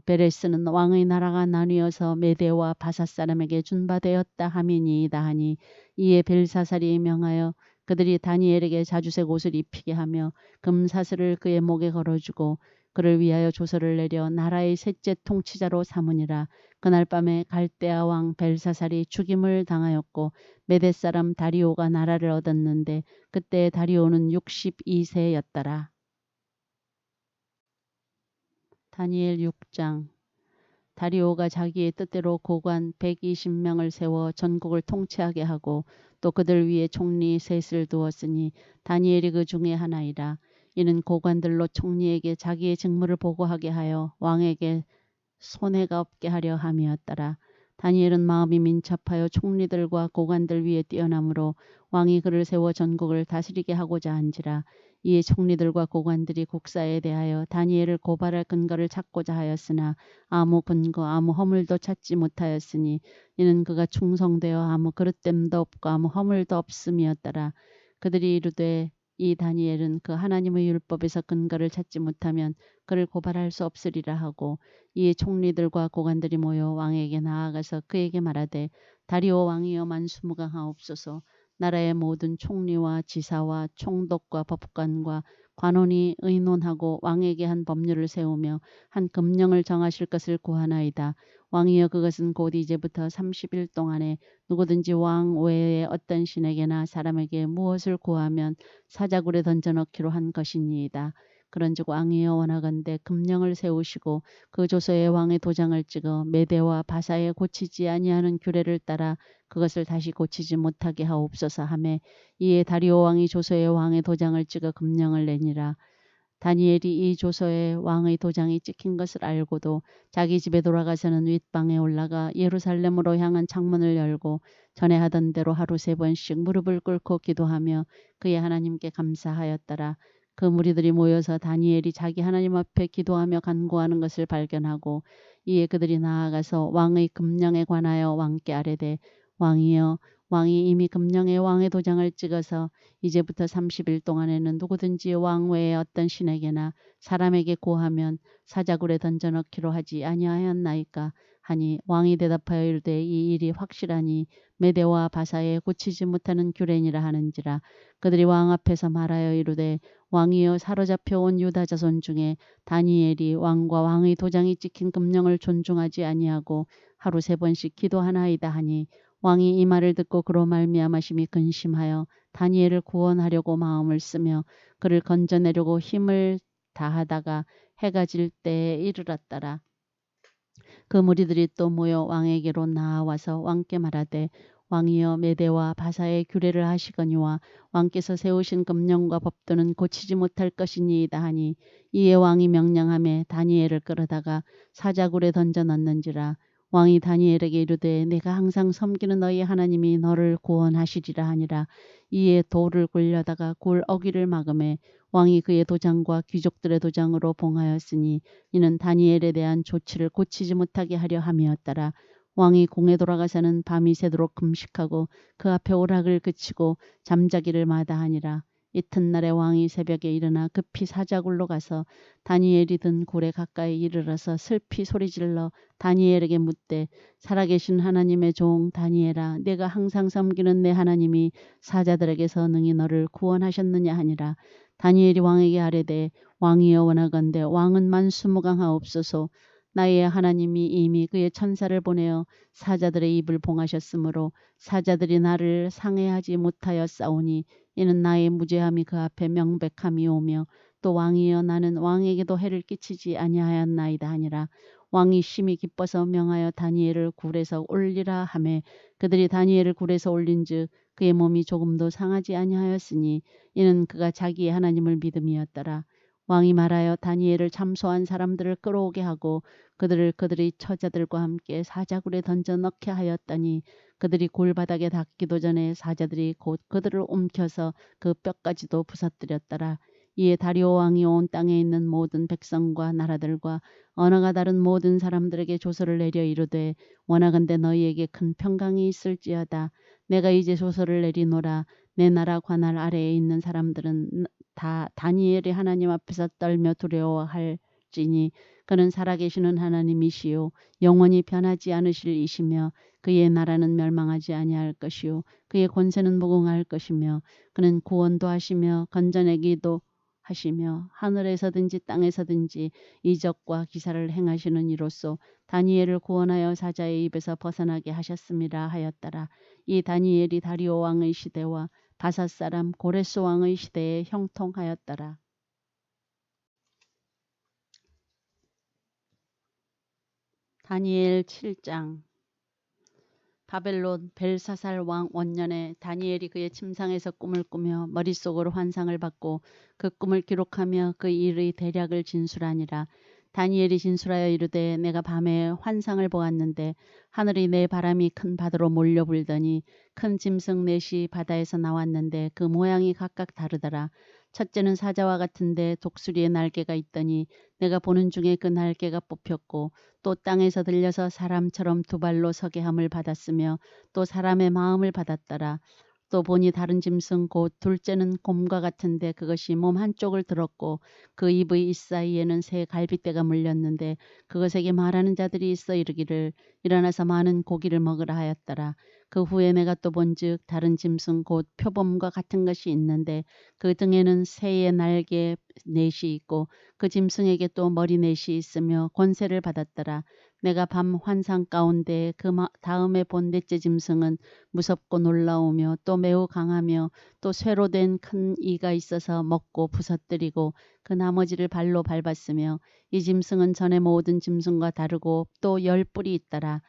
베레스는 왕의 나라가 나뉘어서 메대와 바사 사람에게 준바되었다 함이니이다 하니 이에 벨사살이 명하여 그들이 다니엘에게 자주색 옷을 입히게 하며 금사슬을 그의 목에 걸어주고 그를 위하여 조서를 내려 나라의 셋째 통치자로 삼으니라. 그날 밤에 갈대아 왕 벨사살이 죽임을 당하였고 메대 사람 다리오가 나라를 얻었는데 그때 다리오는 62세였더라. 다니엘 6장. 다리오가 자기의 뜻대로 고관 120명을 세워 전국을 통치하게 하고 또 그들 위에 총리 셋을 두었으니 다니엘이 그 중에 하나이라. 이는 고관들로 총리에게 자기의 직무를 보고하게 하여 왕에게 손해가 없게 하려 함이었더라. 다니엘은 마음이 민첩하여 총리들과 고관들 위에 뛰어나므로 왕이 그를 세워 전국을 다스리게 하고자 한지라. 이에 총리들과 고관들이 국사에 대하여 다니엘을 고발할 근거를 찾고자 하였으나 아무 근거 아무 허물도 찾지 못하였으니 이는 그가 충성되어 아무 그릇됨도 없고 아무 허물도 없음이었더라. 그들이 이르되 이 다니엘은 그 하나님의 율법에서 근거를 찾지 못하면 그를 고발할 수 없으리라 하고 이에 총리들과 고관들이 모여 왕에게 나아가서 그에게 말하되 다리오 왕이여 만수무강하옵소서. 나라의 모든 총리와 지사와 총독과 법관과 관원이 의논하고 왕에게 한 법률을 세우며 한 금령을 정하실 것을 구하나이다. 왕이여 그것은 곧 이제부터 30일 동안에 누구든지 왕 외에 어떤 신에게나 사람에게 무엇을 구하면 사자굴에 던져넣기로 한 것이니이다. 그런즉 왕이여 원하건대 금령을 세우시고 그 조서에 왕의 도장을 찍어 메대와 바사에 고치지 아니하는 규례를 따라 그것을 다시 고치지 못하게 하옵소서 하매 이에 다리오 왕이 조서에 왕의 도장을 찍어 금령을 내니라. 다니엘이 이 조서에 왕의 도장이 찍힌 것을 알고도 자기 집에 돌아가서는 윗방에 올라가 예루살렘으로 향한 창문을 열고 전에 하던 대로 하루 3번씩 무릎을 꿇고 기도하며 그의 하나님께 감사하였더라. 그 무리들이 모여서 다니엘이 자기 하나님 앞에 기도하며 간구하는 것을 발견하고 이에 그들이 나아가서 왕의 금령에 관하여 왕께 아뢰되 왕이여 왕이 이미 금령에 왕의 도장을 찍어서 이제부터 30일 동안에는 누구든지 왕 외에 어떤 신에게나 사람에게 구하면 사자굴에 던져넣기로 하지 아니하였나이까 하니 왕이 대답하여 이르되 이 일이 확실하니 메대와 바사에 고치지 못하는 규례니라 하는지라. 그들이 왕 앞에서 말하여 이르되 왕이여 사로잡혀 온 유다 자손 중에 다니엘이 왕과 왕의 도장이 찍힌 금령을 존중하지 아니하고 하루 3번씩 기도하나이다 하니 왕이 이 말을 듣고 그로 말미암아 심히 근심하여 다니엘을 구원하려고 마음을 쓰며 그를 건져내려고 힘을 다하다가 해가 질 때에 이르렀더라. 그 무리들이 또 모여 왕에게로 나아와서 왕께 말하되 왕이여 메대와 바사의 규례를 하시거니와 왕께서 세우신 금령과 법도는 고치지 못할 것이니이다 하니 이에 왕이 명령하매 다니엘을 끌어다가 사자굴에 던져 넣는지라. 왕이 다니엘에게 이르되 내가 항상 섬기는 너희 하나님이 너를 구원하시리라 하니라. 이에 돌을 굴려다가 굴 어귀를 막음에 왕이 그의 도장과 귀족들의 도장으로 봉하였으니 이는 다니엘에 대한 조치를 고치지 못하게 하려 함이었더라. 왕이 공에 돌아가서는 밤이 새도록 금식하고 그 앞에 오락을 그치고 잠자기를 마다하니라. 이튿날에 왕이 새벽에 일어나 급히 사자굴로 가서 다니엘이 든 굴에 가까이 이르러서 슬피 소리질러 다니엘에게 묻되 살아계신 하나님의 종 다니엘아 내가 항상 섬기는 내 하나님이 사자들에게서 능히 너를 구원하셨느냐 하니라. 다니엘이 왕에게 아뢰되 왕이여 원하건대 왕은 만수무강하옵소서. 나의 하나님이 이미 그의 천사를 보내어 사자들의 입을 봉하셨으므로 사자들이 나를 상해하지 못하였사오니 이는 나의 무죄함이 그 앞에 명백함이오며 또 왕이여 나는 왕에게도 해를 끼치지 아니하였나이다 하니라. 왕이 심히 기뻐서 명하여 다니엘을 굴에서 올리라 하매 그들이 다니엘을 굴에서 올린즉 그의 몸이 조금도 상하지 아니하였으니 이는 그가 자기의 하나님을 믿음이었더라. 왕이 말하여 다니엘을 참소한 사람들을 끌어오게 하고 그들을 그들의 처자들과 함께 사자굴에 던져 넣게 하였더니 그들이 골바닥에 닿기도 전에 사자들이 곧 그들을 움켜서 그 뼈까지도 부서뜨렸더라. 이에 다리오 왕이 온 땅에 있는 모든 백성과 나라들과 언어가 다른 모든 사람들에게 조서를 내려 이르되 원하건대 너희에게 큰 평강이 있을지어다. 내가 이제 조서를 내리노라. 내 나라 관할 아래에 있는 사람들은 다 다니엘의 하나님 앞에서 떨며 두려워할지니 그는 살아계시는 하나님이시요 영원히 변하지 않으실 이시며 그의 나라는 멸망하지 아니할 것이요 그의 권세는 무궁할 것이며 그는 구원도 하시며 건져내기도 하시며 하늘에서든지 땅에서든지 이적과 기사를 행하시는 이로써 다니엘을 구원하여 사자의 입에서 벗어나게 하셨음이라 하였더라. 이 다니엘이 다리오 왕의 시대와 바사 사람 고레스 왕의 시대에 형통하였더라. 다니엘 7장. 바벨론 벨사살 왕 원년에 다니엘이 그의 침상에서 꿈을 꾸며 머릿속으로 환상을 받고 그 꿈을 기록하며 그 일의 대략을 진술하니라. 다니엘이 진술하여 이르되 내가 밤에 환상을 보았는데 하늘이 내 바람이 큰 바다로 몰려 불더니 큰 짐승 넷이 바다에서 나왔는데 그 모양이 각각 다르더라. 첫째는 사자와 같은데 독수리의 날개가 있더니 내가 보는 중에 그 날개가 뽑혔고 또 땅에서 들려서 사람처럼 두 발로 서게 함을 받았으며 또 사람의 마음을 받았더라. 또 보니 다른 짐승 곧 둘째는 곰과 같은데 그것이 몸 한쪽을 들었고 그 입의 이사이에는 새 갈빗대가 물렸는데 그것에게 말하는 자들이 있어 이르기를 일어나서 많은 고기를 먹으라 하였더라. 그 후에 내가 또 본즉 다른 짐승 곧 표범과 같은 것이 있는데 그 등에는 새의 날개 넷이 있고 그 짐승에게 또 머리 넷이 있으며 권세를 받았더라. 내가 밤 환상 가운데 그 다음에 본 넷째 짐승은 무섭고 놀라우며 또 매우 강하며 또 쇠로 된 큰 이가 있어서 먹고 부서뜨리고 그 나머지를 발로 밟았으며 이 짐승은 전에 모든 짐승과 다르고 또 10뿔이 있더라.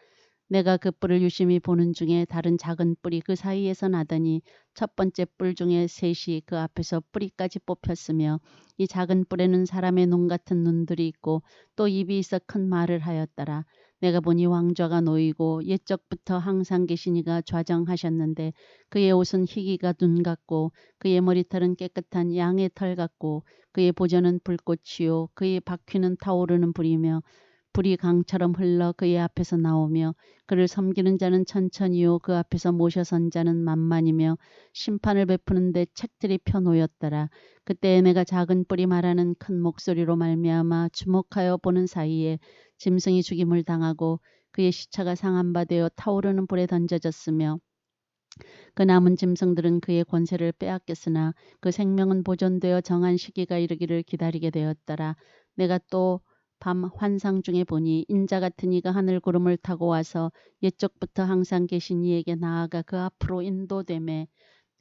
내가 그 뿔을 유심히 보는 중에 다른 작은 뿔이 그 사이에서 나더니 첫 번째 뿔 중에 셋이 그 앞에서 뿌리까지 뽑혔으며 이 작은 뿔에는 사람의 눈 같은 눈들이 있고 또 입이 있어 큰 말을 하였더라. 내가 보니 왕좌가 놓이고 옛적부터 항상 계신 이가 좌정하셨는데 그의 옷은 희기가 눈 같고 그의 머리털은 깨끗한 양의 털 같고 그의 보좌는 불꽃이요 그의 바퀴는 타오르는 불이며 불이 강처럼 흘러 그의 앞에서 나오며 그를 섬기는 자는 천천히요 그 앞에서 모셔선 자는 만만이며 심판을 베푸는데 책들이 펴놓였더라. 그때 내가 작은 뿔이 말하는 큰 목소리로 말미암아 주목하여 보는 사이에 짐승이 죽임을 당하고 그의 시체가 상한 바 되어 타오르는 불에 던져졌으며 그 남은 짐승들은 그의 권세를 빼앗겼으나 그 생명은 보존되어 정한 시기가 이르기를 기다리게 되었더라. 내가 또 밤 환상 중에 보니 인자 같은 이가 하늘 구름을 타고 와서 옛적부터 항상 계신 이에게 나아가 그 앞으로 인도되매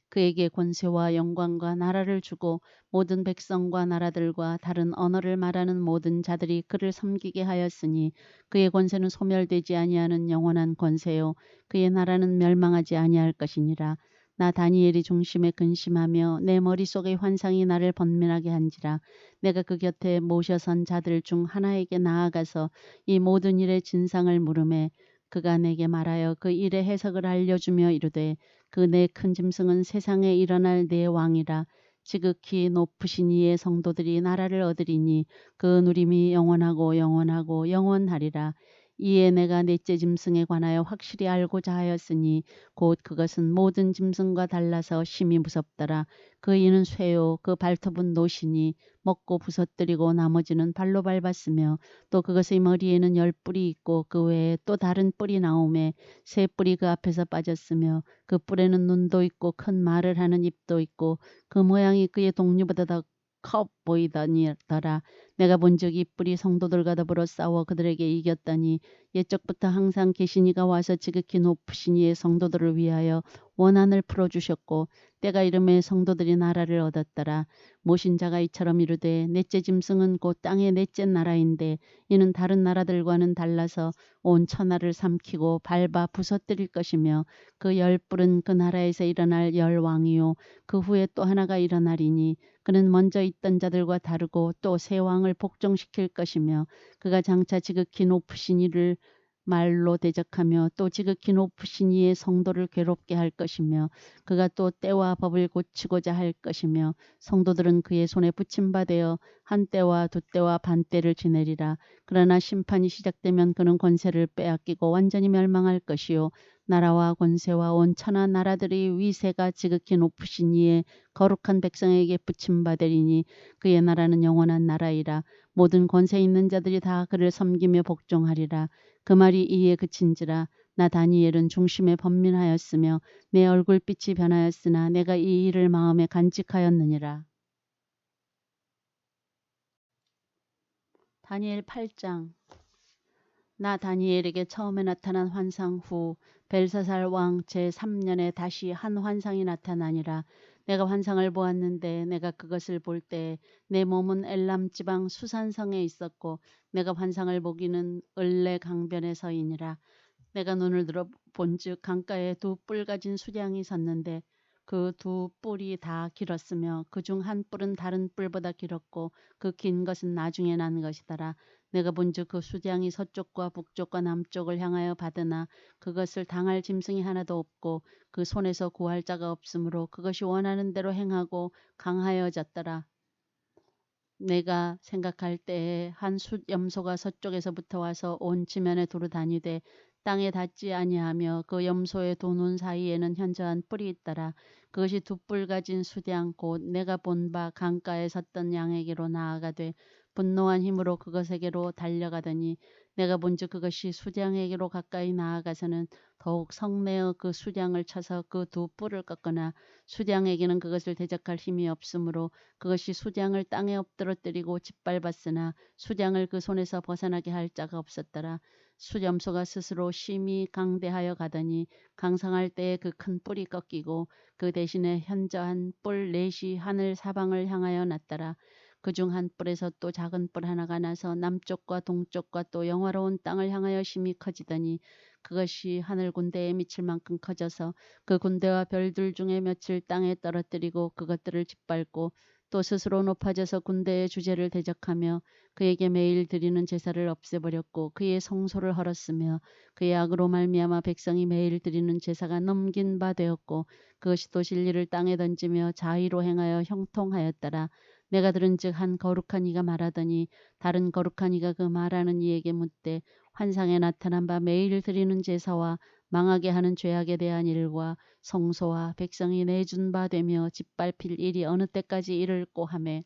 그에게 권세와 영광과 나라를 주고 모든 백성과 나라들과 다른 언어를 말하는 모든 자들이 그를 섬기게 하였으니 그의 권세는 소멸되지 아니하는 영원한 권세요 그의 나라는 멸망하지 아니할 것이니라. 나 다니엘이 중심에 근심하며 내 머릿속의 환상이 나를 번민하게 한지라. 내가 그 곁에 모셔선 자들 중 하나에게 나아가서 이 모든 일의 진상을 물으매 그가 내게 말하여 그 일의 해석을 알려주며 이르되 그 내 큰 짐승은 세상에 일어날 내 왕이라. 지극히 높으신 이의 성도들이 나라를 얻으리니 그 누림이 영원하고 영원하고 영원하리라. 이에 내가 넷째 짐승에 관하여 확실히 알고자 하였으니 곧 그것은 모든 짐승과 달라서 심히 무섭더라. 그 이는 쇠요 그 발톱은 노시니 먹고 부서뜨리고 나머지는 발로 밟았으며 또 그것의 머리에는 10뿔이 있고 그 외에 또 다른 뿔이 나오매 새 뿔이 그 앞에서 빠졌으며 그 뿔에는 눈도 있고 큰 말을 하는 입도 있고 그 모양이 그의 동류보다 더 커 보이더니더라. 내가 본즉 이 뿔이 성도들과 더불어 싸워 그들에게 이겼더니 옛적부터 항상 계신 이가 와서 지극히 높으신 이의 성도들을 위하여 원한을 풀어주셨고 때가 이름에 성도들이 나라를 얻었더라. 모신 자가 이처럼 이르되 넷째 짐승은 곧 땅의 넷째 나라인데 이는 다른 나라들과는 달라서 온 천하를 삼키고 밟아 부서뜨릴 것이며 그 10뿔은 그 나라에서 일어날 10왕이요 그 후에 또 하나가 일어나리니 그는 먼저 있던 자들과 다르고 또 새 왕을 복종시킬 것이며 그가 장차 지극히 높으신 이를 말로 대적하며 또 지극히 높으신 이의 성도를 괴롭게 할 것이며 그가 또 때와 법을 고치고자 할 것이며 성도들은 그의 손에 붙임바되어 한 때와 두 때와 반 때를 지내리라. 그러나 심판이 시작되면 그는 권세를 빼앗기고 완전히 멸망할 것이요 나라와 권세와 온 천하 나라들의 위세가 지극히 높으신 이의 거룩한 백성에게 붙임바되리니 그의 나라는 영원한 나라이라. 모든 권세 있는 자들이 다 그를 섬기며 복종하리라. 그 말이 이에 그친지라. 나 다니엘은 중심에 번민하였으며 내 얼굴빛이 변하였으나 내가 이 일을 마음에 간직하였느니라. 다니엘 8장. 나 다니엘에게 처음에 나타난 환상 후 벨사살 왕 제3년에 다시 한 환상이 나타나니라. 내가 환상을 보았는데 내가 그것을 볼 때 내 몸은 엘람 지방 수산성에 있었고 내가 환상을 보기는 을레 강변에서이니라. 내가 눈을 들어 본즉 강가에 두 뿔 가진 수량이 섰는데 그 두 뿔이 다 길었으며 그중 한 뿔은 다른 뿔보다 길었고 그 긴 것은 나중에 난 것이더라. 내가 본즉 그 수량이 서쪽과 북쪽과 남쪽을 향하여 받으나 그것을 당할 짐승이 하나도 없고 그 손에서 구할 자가 없으므로 그것이 원하는 대로 행하고 강하여졌더라. 내가 생각할 때에 한 숫 염소가 서쪽에서부터 와서 온 지면에 두루 다니되 땅에 닿지 아니하며 그 염소의 두 눈 사이에는 현저한 뿔이 있더라. 그것이 두 뿔 가진 수량 곧 내가 본 바 강가에 섰던 양에게로 나아가되 분노한 힘으로 그것에게로 달려가더니 내가 본즉 그것이 수량에게로 가까이 나아가서는 더욱 성내어 그 수량을 쳐서 그 두 뿔을 꺾거나 수량에게는 그것을 대적할 힘이 없으므로 그것이 수량을 땅에 엎드러뜨리고 짓밟았으나 수량을 그 손에서 벗어나게 할 자가 없었더라. 수염소가 스스로 심히 강대하여 가더니 강상할 때에 그 큰 뿔이 꺾이고 그 대신에 현저한 뿔 넷이 하늘 사방을 향하여 났더라. 그중 한 뿔에서 또 작은 뿔 하나가 나서 남쪽과 동쪽과 또 영화로운 땅을 향하여 심히 커지더니 그것이 하늘 군대에 미칠 만큼 커져서 그 군대와 별들 중에 며칠 땅에 떨어뜨리고 그것들을 짓밟고 또 스스로 높아져서 군대의 주제를 대적하며 그에게 매일 드리는 제사를 없애버렸고 그의 성소를 헐었으며 그의 악으로 말미암아 백성이 매일 드리는 제사가 넘긴 바 되었고 그것이 또 진리를 땅에 던지며 자의로 행하여 형통하였더라. 내가 들은즉 한 거룩한 이가 말하더니 다른 거룩한 이가 그 말하는 이에게 묻되 환상에 나타난 바 매일 드리는 제사와 망하게 하는 죄악에 대한 일과 성소와 백성이 내준 바 되며 짓밟힐 일이 어느 때까지 이를꼬 하매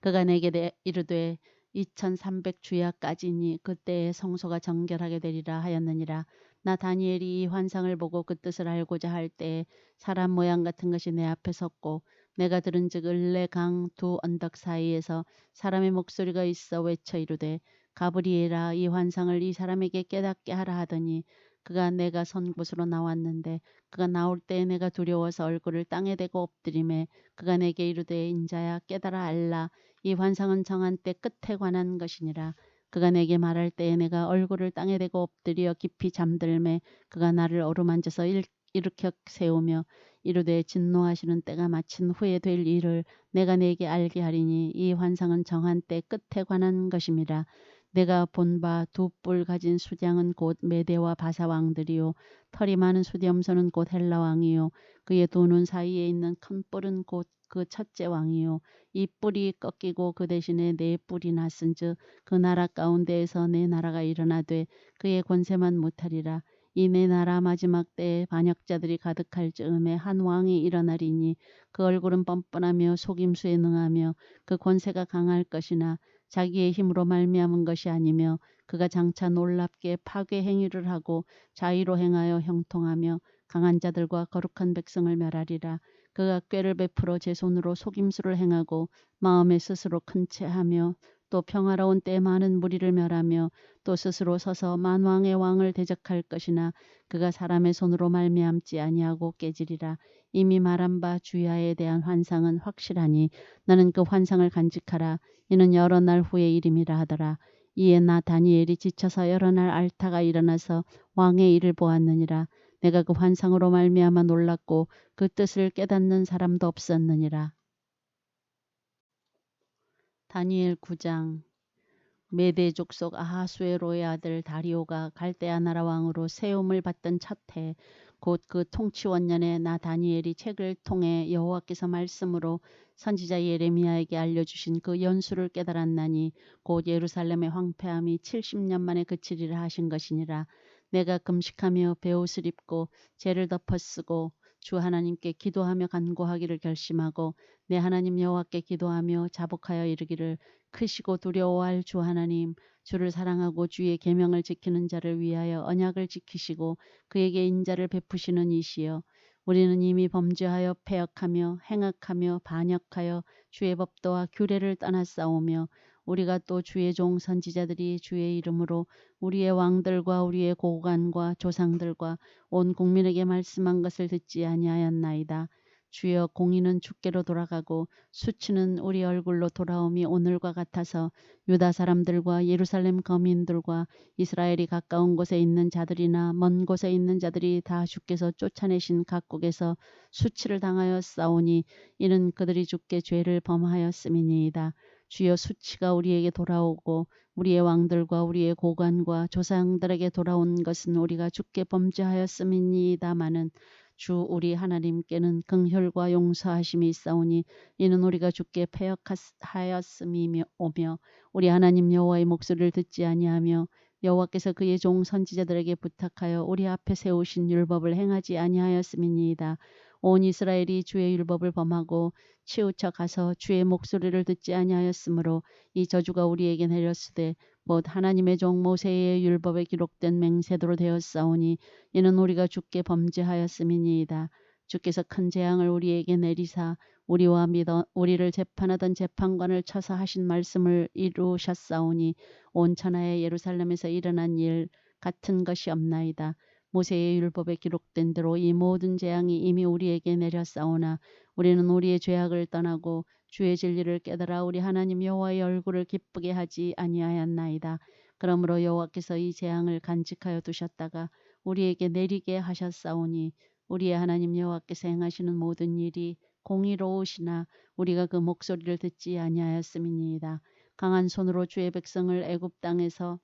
그가 내게 이르되 2300주야까지니 그때에 성소가 정결하게 되리라 하였느니라. 나 다니엘이 이 환상을 보고 그 뜻을 알고자 할 때에 사람 모양 같은 것이 내 앞에 섰고 내가 들은즉 을레 강 두 언덕 사이에서 사람의 목소리가 있어 외쳐 이르되 가브리엘아 이 환상을 이 사람에게 깨닫게 하라 하더니 그가 내가 선 곳으로 나왔는데 그가 나올 때에 내가 두려워서 얼굴을 땅에 대고 엎드리매 그가 내게 이르되 인자야 깨달아 알라 이 환상은 정한 때 끝에 관한 것이니라. 그가 내게 말할 때에 내가 얼굴을 땅에 대고 엎드려 깊이 잠들매 그가 나를 어루만져서 일으켜 세우며 이르되 진노하시는 때가 마친 후에 될 일을 내가 네게 알게 하리니 이 환상은 정한 때 끝에 관한 것임이라. 내가 본 바 두 뿔 가진 수장은 곧 메대와 바사 왕들이요 털이 많은 수염소는 곧 헬라 왕이요 그의 두 눈 사이에 있는 큰 뿔은 곧 그 첫째 왕이요 이 뿔이 꺾이고 그 대신에 네 뿔이 났은즉 그 나라 가운데에서 네 나라가 일어나되 그의 권세만 못하리라. 이 네 나라 마지막 때에 반역자들이 가득할 즈음에 한 왕이 일어나리니 그 얼굴은 뻔뻔하며 속임수에 능하며 그 권세가 강할 것이나 자기의 힘으로 말미암은 것이 아니며 그가 장차 놀랍게 파괴 행위를 하고 자의로 행하여 형통하며 강한 자들과 거룩한 백성을 멸하리라. 그가 꾀를 베풀어 제 손으로 속임수를 행하고 마음에 스스로 큰 채하며 또 평화로운 때 많은 무리를 멸하며 또 스스로 서서 만왕의 왕을 대적할 것이나 그가 사람의 손으로 말미암지 아니하고 깨지리라. 이미 말한 바 주야에 대한 환상은 확실하니 너는 그 환상을 간직하라. 이는 여러 날 후의 일임이라 하더라. 이에 나 다니엘이 지쳐서 여러 날 앓다가 일어나서 왕의 일을 보았느니라. 내가 그 환상으로 말미암아 놀랐고 그 뜻을 깨닫는 사람도 없었느니라. 다니엘 9장. 메대 족속 아하수에로의 아들 다리오가 갈대아 나라 왕으로 세움을 받던 첫 해 곧 그 통치 원년에 나 다니엘이 책을 통해 여호와께서 말씀으로 선지자 예레미야에게 알려주신 그 연수를 깨달았나니 곧 예루살렘의 황폐함이 70년 만에 그치리라 하신 것이니라. 내가 금식하며 베옷을 입고 죄를 덮어쓰고 주 하나님께 기도하며 간구하기를 결심하고 내 하나님 여호와께 기도하며 자복하여 이르기를 크시고 두려워할 주 하나님 주를 사랑하고 주의 계명을 지키는 자를 위하여 언약을 지키시고 그에게 인자를 베푸시는 이시여 우리는 이미 범죄하여 패역하며 행악하며 반역하여 주의 법도와 규례를 떠났사오며 우리가 또 주의 종 선지자들이 주의 이름으로 우리의 왕들과 우리의 고관과 조상들과 온 국민에게 말씀한 것을 듣지 아니하였나이다. 주여 공의는 주께로 돌아가고 수치는 우리 얼굴로 돌아옴이 오늘과 같아서 유다 사람들과 예루살렘 거민들과 이스라엘이 가까운 곳에 있는 자들이나 먼 곳에 있는 자들이 다 주께서 쫓아내신 각국에서 수치를 당하여 싸우니 이는 그들이 주께 죄를 범하였음이니이다. 주여 수치가 우리에게 돌아오고 우리의 왕들과 우리의 고관과 조상들에게 돌아온 것은 우리가 주께 범죄하였음이니이다마는 주 우리 하나님께는 긍휼과 용서하심이 있사오니 이는 우리가 주께 패역하였음이며 오며 우리 하나님 여호와의 목소리를 듣지 아니하며 여호와께서 그의 종 선지자들에게 부탁하여 우리 앞에 세우신 율법을 행하지 아니하였음이니이다. 온 이스라엘이 주의 율법을 범하고 치우쳐 가서 주의 목소리를 듣지 아니하였으므로 이 저주가 우리에게 내렸으되 곧 하나님의 종 모세의 율법에 기록된 맹세대로 되었사오니 이는 우리가 주께 범죄하였음이니이다. 주께서 큰 재앙을 우리에게 내리사 우리와 우리를 재판하던 재판관을 쳐서 하신 말씀을 이루셨사오니 온 천하의 예루살렘에서 일어난 일 같은 것이 없나이다. 모세의 율법에 기록된 대로 이 모든 재앙이 이미 우리에게 내렸사오나 우리는 우리의 죄악을 떠나고 주의 진리를 깨달아 우리 하나님 여호와의 얼굴을 기쁘게 하지 아니하였나이다. 그러므로 여호와께서 이 재앙을 간직하여 두셨다가 우리에게 내리게 하셨사오니 우리의 하나님 여호와께서 행하시는 모든 일이 공의로우시나 우리가 그 목소리를 듣지 아니하였음이니이다. 강한 손으로 주의 백성을 애굽 땅에서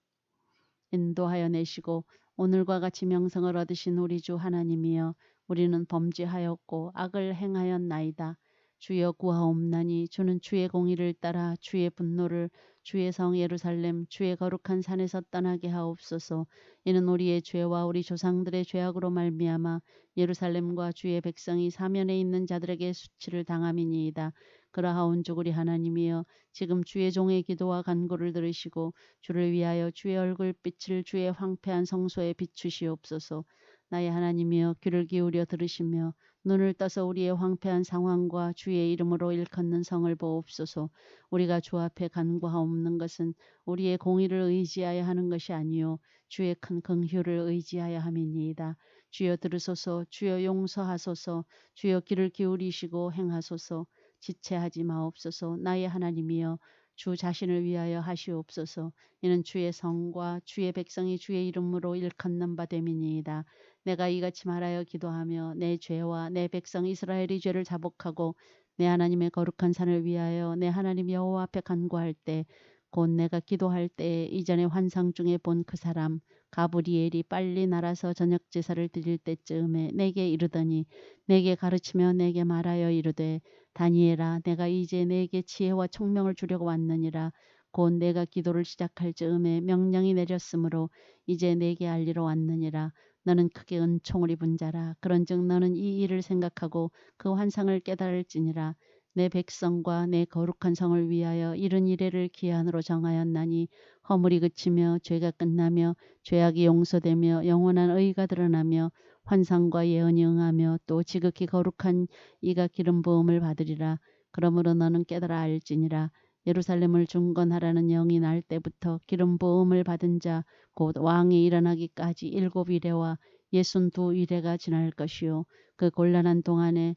인도하여 내시고 오늘과 같이 명성을 얻으신 우리 주 하나님이여 우리는 범죄하였고 악을 행하였나이다. 주여 구하옵나니 주는 주의 공의를 따라 주의 분노를 주의 성 예루살렘 주의 거룩한 산에서 떠나게 하옵소서. 이는 우리의 죄와 우리 조상들의 죄악으로 말미암아 예루살렘과 주의 백성이 사면에 있는 자들에게 수치를 당함이니이다. 그러하온즉 우리 하나님이여 지금 주의 종의 기도와 간구를 들으시고 주를 위하여 주의 얼굴빛을 주의 황폐한 성소에 비추시옵소서. 나의 하나님이여 귀를 기울여 들으시며 눈을 떠서 우리의 황폐한 상황과 주의 이름으로 일컫는 성을 보옵소서. 우리가 주 앞에 간구하옵는 것은 우리의 공의를 의지하여 하는 것이 아니요 주의 큰 긍휼을 의지하여 함이니이다. 주여 들으소서. 주여 용서하소서. 주여 귀를 기울이시고 행하소서. 지체하지 마옵소서. 나의 하나님이여 주 자신을 위하여 하시옵소서. 이는 주의 성과 주의 백성이 주의 이름으로 일컫는 바 됨이니이다. 내가 이같이 말하여 기도하며 내 죄와 내 백성 이스라엘의 죄를 자복하고 내 하나님의 거룩한 산을 위하여 내 하나님 여호와 앞에 간구할 때 곧 내가 기도할 때에 이전에 환상 중에 본 그 사람 가브리엘이 빨리 날아서 저녁 제사를 드릴 때쯤에 내게 이르더니 내게 가르치며 내게 말하여 이르되 다니엘아 내가 이제 내게 지혜와 총명을 주려고 왔느니라. 곧 내가 기도를 시작할 즈음에 명령이 내렸으므로 이제 내게 알리러 왔느니라. 너는 크게 은총을 입은 자라. 그런즉 너는 이 일을 생각하고 그 환상을 깨달을지니라. 내 백성과 내 거룩한 성을 위하여 이른 이래를 기한으로 정하였나니 허물이 그치며 죄가 끝나며 죄악이 용서되며 영원한 의가 드러나며 환상과 예언이 응하며 또 지극히 거룩한 이가 기름 부음을 받으리라. 그러므로 너는 깨달아 알지니라. 예루살렘을 중건하라는 영이 날 때부터 기름 부음을 받은 자 곧 왕이 일어나기까지 7이레와 62이레가 지날 것이요 그 곤란한 동안에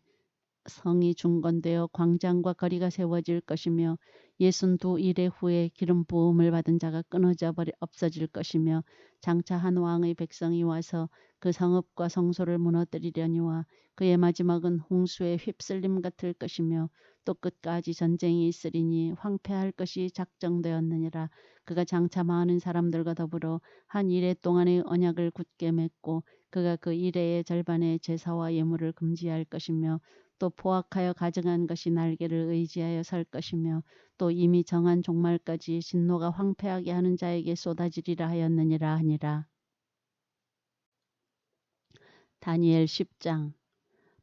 성이 중건되어 광장과 거리가 세워질 것이며 62이레 후에 기름 부음을 받은 자가 끊어져 없어질 것이며 장차 한 왕의 백성이 와서 그 성읍과 성소를 무너뜨리려니와 그의 마지막은 홍수의 휩쓸림 같을 것이며 또 끝까지 전쟁이 있으리니 황폐할 것이 작정되었느니라. 그가 장차 많은 사람들과 더불어 한 이레 동안의 언약을 굳게 맺고 그가 그 이레의 절반의 제사와 예물을 금지할 것이며 또 포악하여 가증한 것이 날개를 의지하여 설 것이며 또 이미 정한 종말까지 진노가 황폐하게 하는 자에게 쏟아지리라 하였느니라 하니라. 다니엘 10장.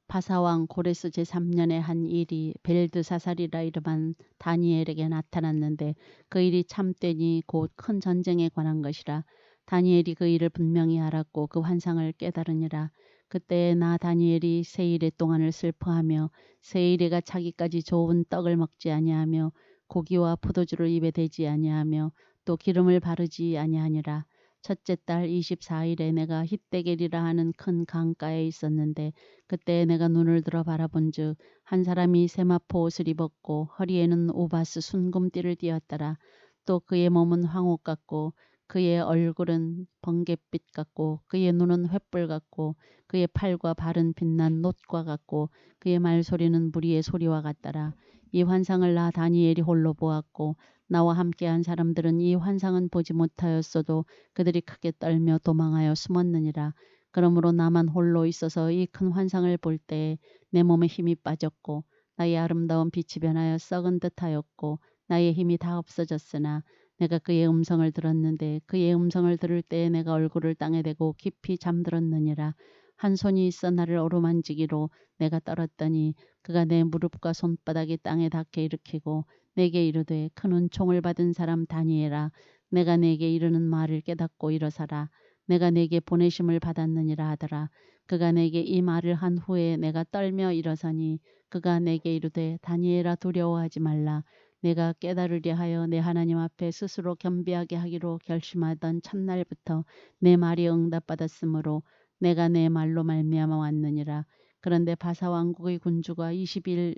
바사왕 고레스 제3년의 한 일이 벨드사살이라 이름한 다니엘에게 나타났는데 그 일이 참되니 곧 큰 전쟁에 관한 것이라. 다니엘이 그 일을 분명히 알았고 그 환상을 깨달으니라. 그때에 나 다니엘이 세일의 동안을 슬퍼하며 세일에가 차기까지 좋은 떡을 먹지 아니하며 고기와 포도주를 입에 대지 아니하며 또 기름을 바르지 아니하니라. 첫째 달 24일에 내가 hit데겔이라 하는 큰 강가에 있었는데 그때 내가 눈을 들어 바라본즉 한 사람이 세마포 옷을 입었고 허리에는 우바스 순금띠를 띠었더라. 또 그의 몸은 황옥 같고 그의 얼굴은 번갯빛 같고 그의 눈은 횃불 같고 그의 팔과 발은 빛난 놋과 같고 그의 말소리는 무리의 소리와 같더라. 이 환상을 나 다니엘이 홀로 보았고 나와 함께한 사람들은 이 환상은 보지 못하였어도 그들이 크게 떨며 도망하여 숨었느니라. 그러므로 나만 홀로 있어서 이 큰 환상을 볼 때에 내 몸에 힘이 빠졌고 나의 아름다운 빛이 변하여 썩은 듯하였고 나의 힘이 다 없어졌으나 내가 그의 음성을 들었는데 그의 음성을 들을 때에 내가 얼굴을 땅에 대고 깊이 잠들었느니라. 한 손이 있어 나를 어루만지기로 내가 떨었더니 그가 내 무릎과 손바닥이 땅에 닿게 일으키고 내게 이르되 큰 은총을 받은 사람 다니엘아 내가 내게 이르는 말을 깨닫고 일어서라. 내가 내게 보내심을 받았느니라 하더라. 그가 내게 이 말을 한 후에 내가 떨며 일어서니 그가 내게 이르되 다니엘아 두려워하지 말라. 내가 깨달으려 하여 내 하나님 앞에 스스로 겸비하게 하기로 결심하던 첫날부터 내 말이 응답받았으므로 내가 내 말로 말미암아 왔느니라. 그런데 바사 왕국의 군주가 20일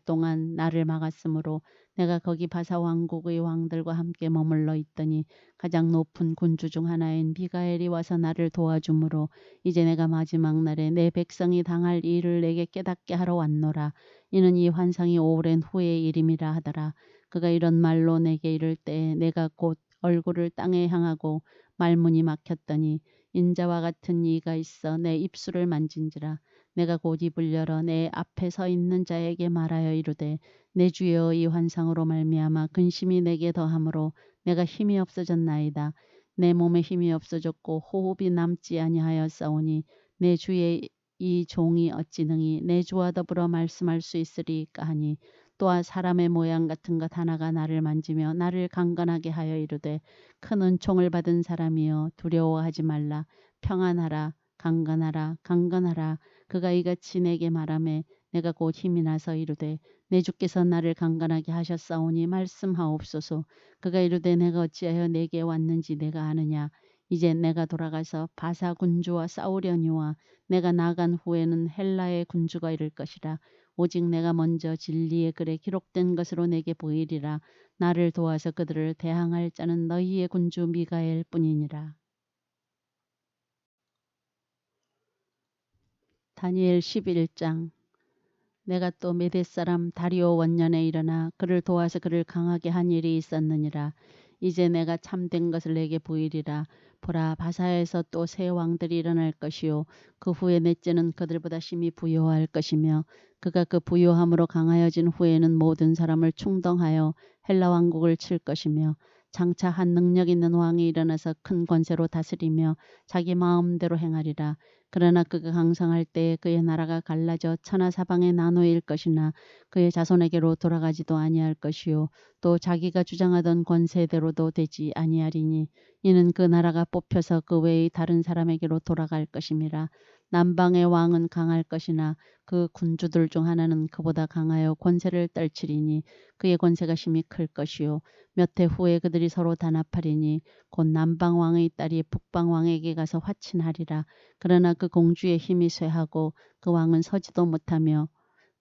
동안 나를 막았으므로 내가 거기 바사 왕국의 왕들과 함께 머물러 있더니 가장 높은 군주 중 하나인 미가엘이 와서 나를 도와주므로 이제 내가 마지막 날에 내 백성이 당할 일을 내게 깨닫게 하러 왔노라. 이는 이 환상이 오랜 후의 일임이라 하더라. 그가 이런 말로 내게 이를 때 내가 곧 얼굴을 땅에 향하고 말문이 막혔더니 인자와 같은 이가 있어 내 입술을 만진지라. 내가 곧 입을 열어 내 앞에 서 있는 자에게 말하여 이르되 내 주여 이 환상으로 말미암아 근심이 내게 더하므로 내가 힘이 없어졌나이다. 내 몸에 힘이 없어졌고 호흡이 남지 아니하였사오니 내 주의 이 종이 어찌 능히 내 주와 더불어 말씀할 수 있으리까 하니 또한 사람의 모양 같은 것 하나가 나를 만지며 나를 강건하게 하여 이르되 큰 은총을 받은 사람이여 두려워하지 말라. 평안하라. 강건하라. 강건하라. 그가 이같이 내게 말하매 내가 곧 힘이 나서 이르되 내 주께서 나를 강건하게 하셨사오니 말씀하옵소서. 그가 이르되 내가 어찌하여 내게 왔는지 내가 아느냐. 이제 내가 돌아가서 바사 군주와 싸우려니와 내가 나간 후에는 헬라의 군주가 이를 것이라. 오직 내가 먼저 진리의 글에 기록된 것으로 내게 보이리라. 나를 도와서 그들을 대항할 자는 너희의 군주 미가엘 뿐이니라. 다니엘 11장. 내가 또 메대 사람 다리오 원년에 일어나 그를 도와서 그를 강하게 한 일이 있었느니라. 이제 내가 참된 것을 내게 보이리라. 보라 바사에서 또 새 왕들이 일어날 것이요 그 후에 넷째는 그들보다 심히 부요할 것이며 그가 그 부요함으로 강하여진 후에는 모든 사람을 충동하여 헬라 왕국을 칠 것이며 장차 한 능력 있는 왕이 일어나서 큰 권세로 다스리며 자기 마음대로 행하리라. 그러나 그가 강성할 때에 그의 나라가 갈라져 천하 사방에 나누일 것이나 그의 자손에게로 돌아가지도 아니할 것이요 또 자기가 주장하던 권세대로도 되지 아니하리니 이는 그 나라가 뽑혀서 그 외의 다른 사람에게로 돌아갈 것임이라. 남방의 왕은 강할 것이나 그 군주들 중 하나는 그보다 강하여 권세를 떨치리니 그의 권세가 심히 클 것이요 몇 해 후에 그들이 서로 단합하리니 곧 남방왕의 딸이 북방왕에게 가서 화친하리라. 그러나 그 공주의 힘이 쇠하고 그 왕은 서지도 못하며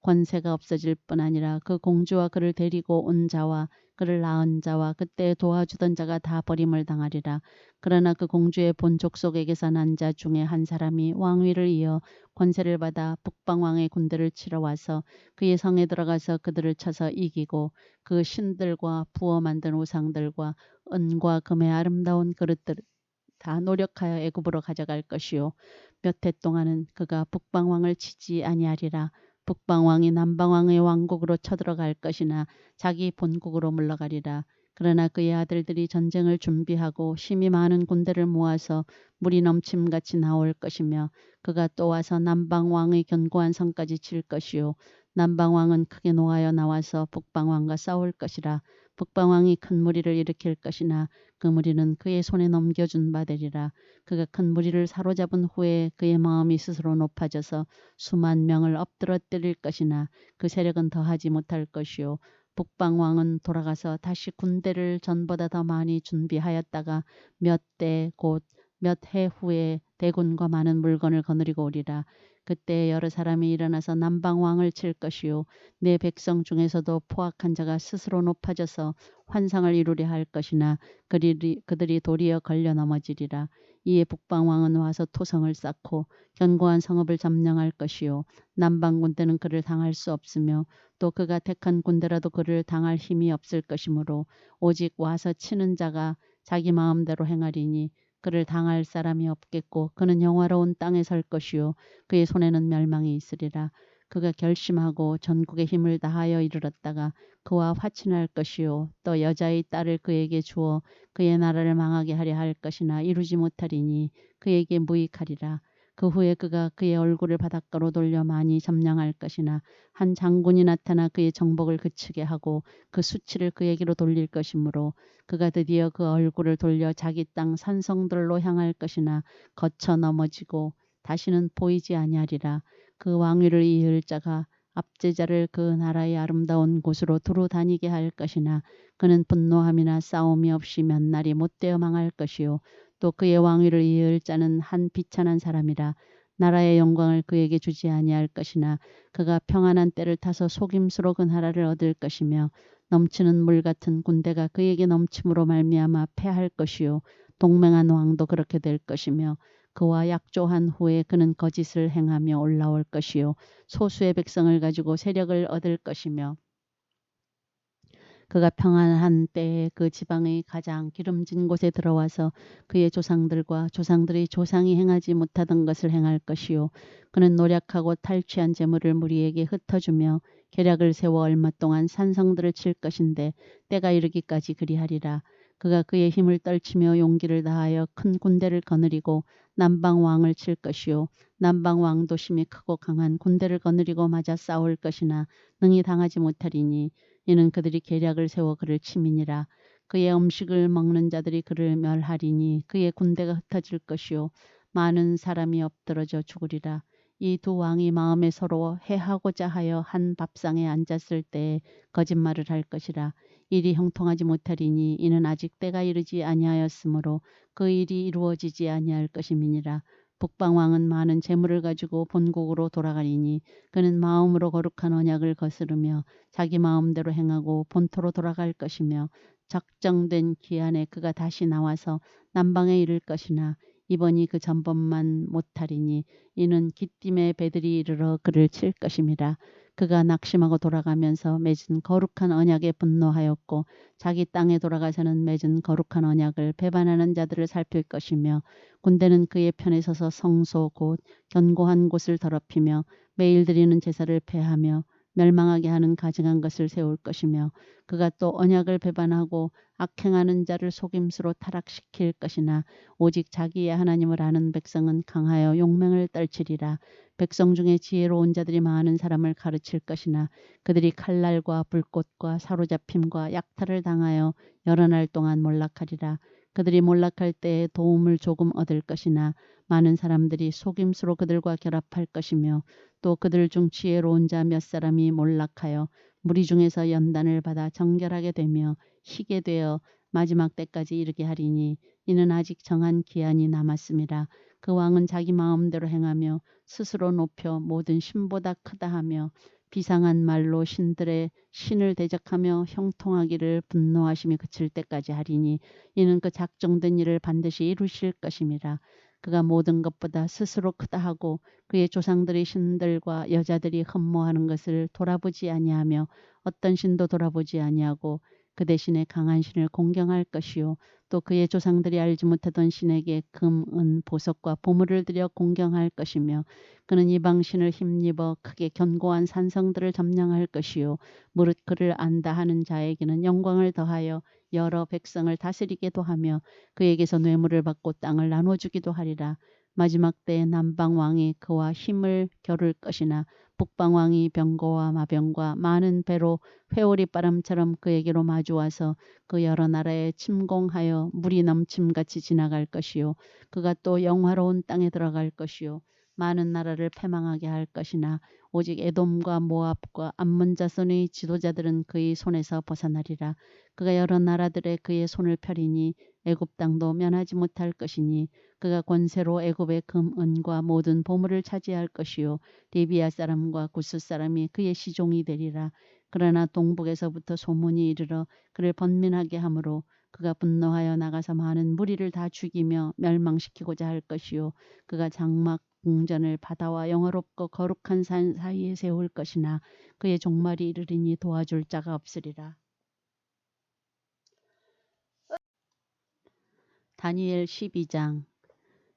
권세가 없어질 뿐 아니라 그 공주와 그를 데리고 온 자와 그를 낳은 자와 그때 도와주던 자가 다 버림을 당하리라. 그러나 그 공주의 본 족속에게서 난 자 중에 한 사람이 왕위를 이어 권세를 받아 북방왕의 군대를 치러 와서 그의 성에 들어가서 그들을 쳐서 이기고 그 신들과 부어 만든 우상들과 은과 금의 아름다운 그릇들 다 노력하여 애굽으로 가져갈 것이요 몇 해 동안은 그가 북방왕을 치지 아니하리라. 북방왕이 남방왕의 왕국으로 쳐들어갈 것이나 자기 본국으로 물러가리라. 그러나 그의 아들들이 전쟁을 준비하고 심히 많은 군대를 모아서 물이 넘침같이 나올 것이며 그가 또 와서 남방왕의 견고한 성까지 칠 것이요 남방왕은 크게 노하여 나와서 북방왕과 싸울 것이라. 북방왕이 큰 무리를 일으킬 것이나 그 무리는 그의 손에 넘겨준 바 되리라. 그가 큰 무리를 사로잡은 후에 그의 마음이 스스로 높아져서 수만 명을 엎드러뜨릴 것이나 그 세력은 더하지 못할 것이요 북방왕은 돌아가서 다시 군대를 전보다 더 많이 준비하였다가 몇 대 곧 몇 해 후에 대군과 많은 물건을 거느리고 오리라. 그때 여러 사람이 일어나서 남방왕을 칠 것이요 내 백성 중에서도 포악한 자가 스스로 높아져서 환상을 이루려 할 것이나 그들이 도리어 걸려 넘어지리라. 이에 북방왕은 와서 토성을 쌓고 견고한 성읍을 점령할 것이요 남방 군대는 그를 당할 수 없으며 또 그가 택한 군대라도 그를 당할 힘이 없을 것이므로 오직 와서 치는 자가 자기 마음대로 행하리니 그를 당할 사람이 없겠고 그는 영화로운 땅에 설 것이요 그의 손에는 멸망이 있으리라. 그가 결심하고 전국의 힘을 다하여 이르렀다가 그와 화친할 것이요 또 여자의 딸을 그에게 주어 그의 나라를 망하게 하려 할 것이나 이루지 못하리니 그에게 무익하리라. 그 후에 그가 그의 얼굴을 바닷가로 돌려 많이 점령할 것이나 한 장군이 나타나 그의 정복을 그치게 하고 그 수치를 그에게로 돌릴 것이므로 그가 드디어 그 얼굴을 돌려 자기 땅 산성들로 향할 것이나 거쳐 넘어지고 다시는 보이지 아니하리라. 그 왕위를 이을 자가 압제자를 그 나라의 아름다운 곳으로 두루 다니게 할 것이나 그는 분노함이나 싸움이 없이 몇 날이 못되어 망할 것이요 또 그의 왕위를 이을 자는 한 비천한 사람이라. 나라의 영광을 그에게 주지 아니할 것이나 그가 평안한 때를 타서 속임수로 그 나라를 얻을 것이며 넘치는 물 같은 군대가 그에게 넘침으로 말미암아 패할 것이요 동맹한 왕도 그렇게 될 것이며 그와 약조한 후에 그는 거짓을 행하며 올라올 것이요 소수의 백성을 가지고 세력을 얻을 것이며 그가 평안한 때에 그 지방의 가장 기름진 곳에 들어와서 그의 조상들과 조상들의 조상이 행하지 못하던 것을 행할 것이요 그는 노력하고 탈취한 재물을 무리에게 흩어주며 계략을 세워 얼마 동안 산성들을 칠 것인데 때가 이르기까지 그리하리라. 그가 그의 힘을 떨치며 용기를 다하여 큰 군대를 거느리고 남방 왕을 칠 것이요 남방 왕도 심히 크고 강한 군대를 거느리고 맞아 싸울 것이나 능히 당하지 못하리니 이는 그들이 계략을 세워 그를 치민이라. 그의 음식을 먹는 자들이 그를 멸하리니 그의 군대가 흩어질 것이요 많은 사람이 엎드러져 죽으리라. 이 두 왕이 마음에 서로 해하고자 하여 한 밥상에 앉았을 때에 거짓말을 할 것이라. 일이 형통하지 못하리니 이는 아직 때가 이르지 아니하였으므로 그 일이 이루어지지 아니할 것임이니라. 북방왕은 많은 재물을 가지고 본국으로 돌아가리니 그는 마음으로 거룩한 언약을 거스르며 자기 마음대로 행하고 본토로 돌아갈 것이며 작정된 기한에 그가 다시 나와서 남방에 이를 것이나 이번이 그 전번만 못하리니 이는 기띔의 배들이 이르러 그를 칠 것임이라. 그가 낙심하고 돌아가면서 맺은 거룩한 언약에 분노하였고 자기 땅에 돌아가서는 맺은 거룩한 언약을 배반하는 자들을 살필 것이며 군대는 그의 편에 서서 성소 곧 견고한 곳을 더럽히며 매일 드리는 제사를 폐하며 멸망하게 하는 가증한 것을 세울 것이며 그가 또 언약을 배반하고 악행하는 자를 속임수로 타락시킬 것이나 오직 자기의 하나님을 아는 백성은 강하여 용맹을 떨치리라. 백성 중에 지혜로운 자들이 많은 사람을 가르칠 것이나 그들이 칼날과 불꽃과 사로잡힘과 약탈을 당하여 여러 날 동안 몰락하리라. 그들이 몰락할 때에 도움을 조금 얻을 것이나 많은 사람들이 속임수로 그들과 결합할 것이며 또 그들 중 지혜로운 자 몇 사람이 몰락하여 무리 중에서 연단을 받아 정결하게 되며 희게 되어 마지막 때까지 이르게 하리니 이는 아직 정한 기한이 남았음이라. 그 왕은 자기 마음대로 행하며 스스로 높여 모든 신보다 크다 하며 비상한 말로 신들의 신을 대적하며 형통하기를 분노하심이 그칠 때까지 하리니 이는 그 작정된 일을 반드시 이루실 것임이라. 그가 모든 것보다 스스로 크다 하고 그의 조상들의 신들과 여자들이 흠모하는 것을 돌아보지 아니하며 어떤 신도 돌아보지 아니하고 그 대신에 강한 신을 공경할 것이요 또 그의 조상들이 알지 못하던 신에게 금, 은, 보석과 보물을 들여 공경할 것이며 그는 이방 신을 힘입어 크게 견고한 산성들을 점령할 것이요 무릇 그를 안다 하는 자에게는 영광을 더하여 여러 백성을 다스리게도 하며 그에게서 뇌물을 받고 땅을 나눠주기도 하리라. 마지막 때에 남방 왕이 그와 힘을 겨룰 것이나 북방 왕이 병거와 마병과 많은 배로 회오리 바람처럼 그에게로 마주와서 그 여러 나라에 침공하여 물이 넘침같이 지나갈 것이요 그가 또 영화로운 땅에 들어갈 것이요 많은 나라를 패망하게 할 것이나 오직 에돔과 모압과 암몬 자손의 지도자들은 그의 손에서 벗어나리라. 그가 여러 나라들의 그의 손을 펴리니 애굽 땅도 면하지 못할 것이니 그가 권세로 애굽의 금, 은과 모든 보물을 차지할 것이요 리비아 사람과 구스 사람이 그의 시종이 되리라. 그러나 동북에서부터 소문이 이르러 그를 번민하게 하므로 그가 분노하여 나가서 많은 무리를 다 죽이며 멸망시키고자 할 것이요 그가 장막 궁전을 바다와 영화롭고 거룩한 산 사이에 세울 것이나 그의 종말이 이르리니 도와줄 자가 없으리라. 다니엘 12장.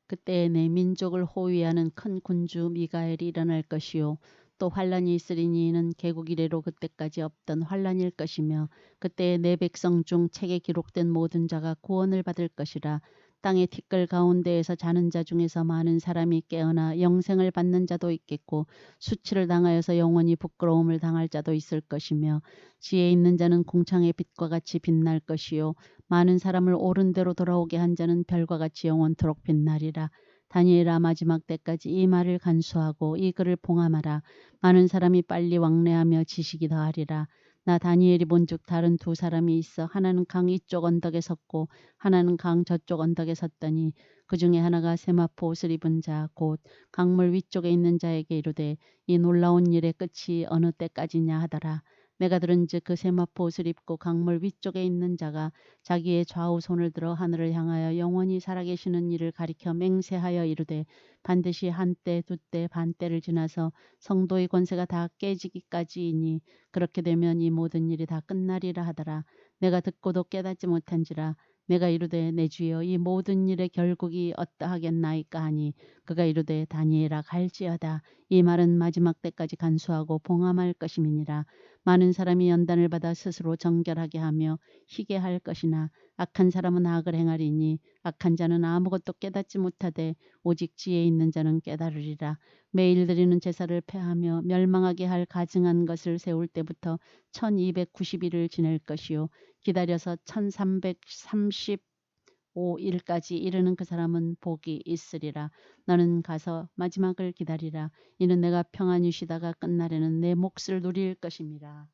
그때에 내 민족을 호위하는 큰 군주 미가엘이 일어날 것이요 또 환란이 있으리니 이는 개국 이래로 그때까지 없던 환란일 것이며 그때에 내 백성 중 책에 기록된 모든 자가 구원을 받을 것이라. 땅의 티끌 가운데에서 자는 자 중에서 많은 사람이 깨어나 영생을 받는 자도 있겠고 수치를 당하여서 영원히 부끄러움을 당할 자도 있을 것이며 지혜 있는 자는 궁창의 빛과 같이 빛날 것이요 많은 사람을 옳은 대로 돌아오게 한 자는 별과 같이 영원토록 빛나리라. 다니엘아 마지막 때까지 이 말을 간수하고 이 글을 봉함하라. 많은 사람이 빨리 왕래하며 지식이 더하리라. 나 다니엘이 본즉 다른 두 사람이 있어 하나는 강 이쪽 언덕에 섰고 하나는 강 저쪽 언덕에 섰더니 그 중에 하나가 세마포 옷을 입은 자 곧 강물 위쪽에 있는 자에게 이르되 이 놀라운 일의 끝이 어느 때까지냐 하더라. 내가 들은즉 그 세마포 옷을 입고 강물 위쪽에 있는 자가 자기의 좌우 손을 들어 하늘을 향하여 영원히 살아계시는 이를 가리켜 맹세하여 이르되 반드시 한때 두때 반때를 지나서 성도의 권세가 다 깨지기까지이니 그렇게 되면 이 모든 일이 다 끝나리라 하더라. 내가 듣고도 깨닫지 못한지라. 내가 이르되 내 주여 이 모든 일의 결국이 어떠하겠나이까 하니 그가 이르되 다니엘아 갈지어다. 이 말은 마지막 때까지 간수하고 봉함할 것임이니라. 많은 사람이 연단을 받아 스스로 정결하게 하며 희게 할 것이나 악한 사람은 악을 행하리니 악한 자는 아무것도 깨닫지 못하되 오직 지혜 있는 자는 깨달으리라. 매일 드리는 제사를 폐하며 멸망하게 할 가증한 것을 세울 때부터 1290일을 지낼 것이요 기다려서 1335일까지 이르는 그 사람은 복이 있으리라. 너는 가서 마지막을 기다리라. 이는 내가 평안히 쉬다가 끝날에는 내 몫을 누릴 것임이라.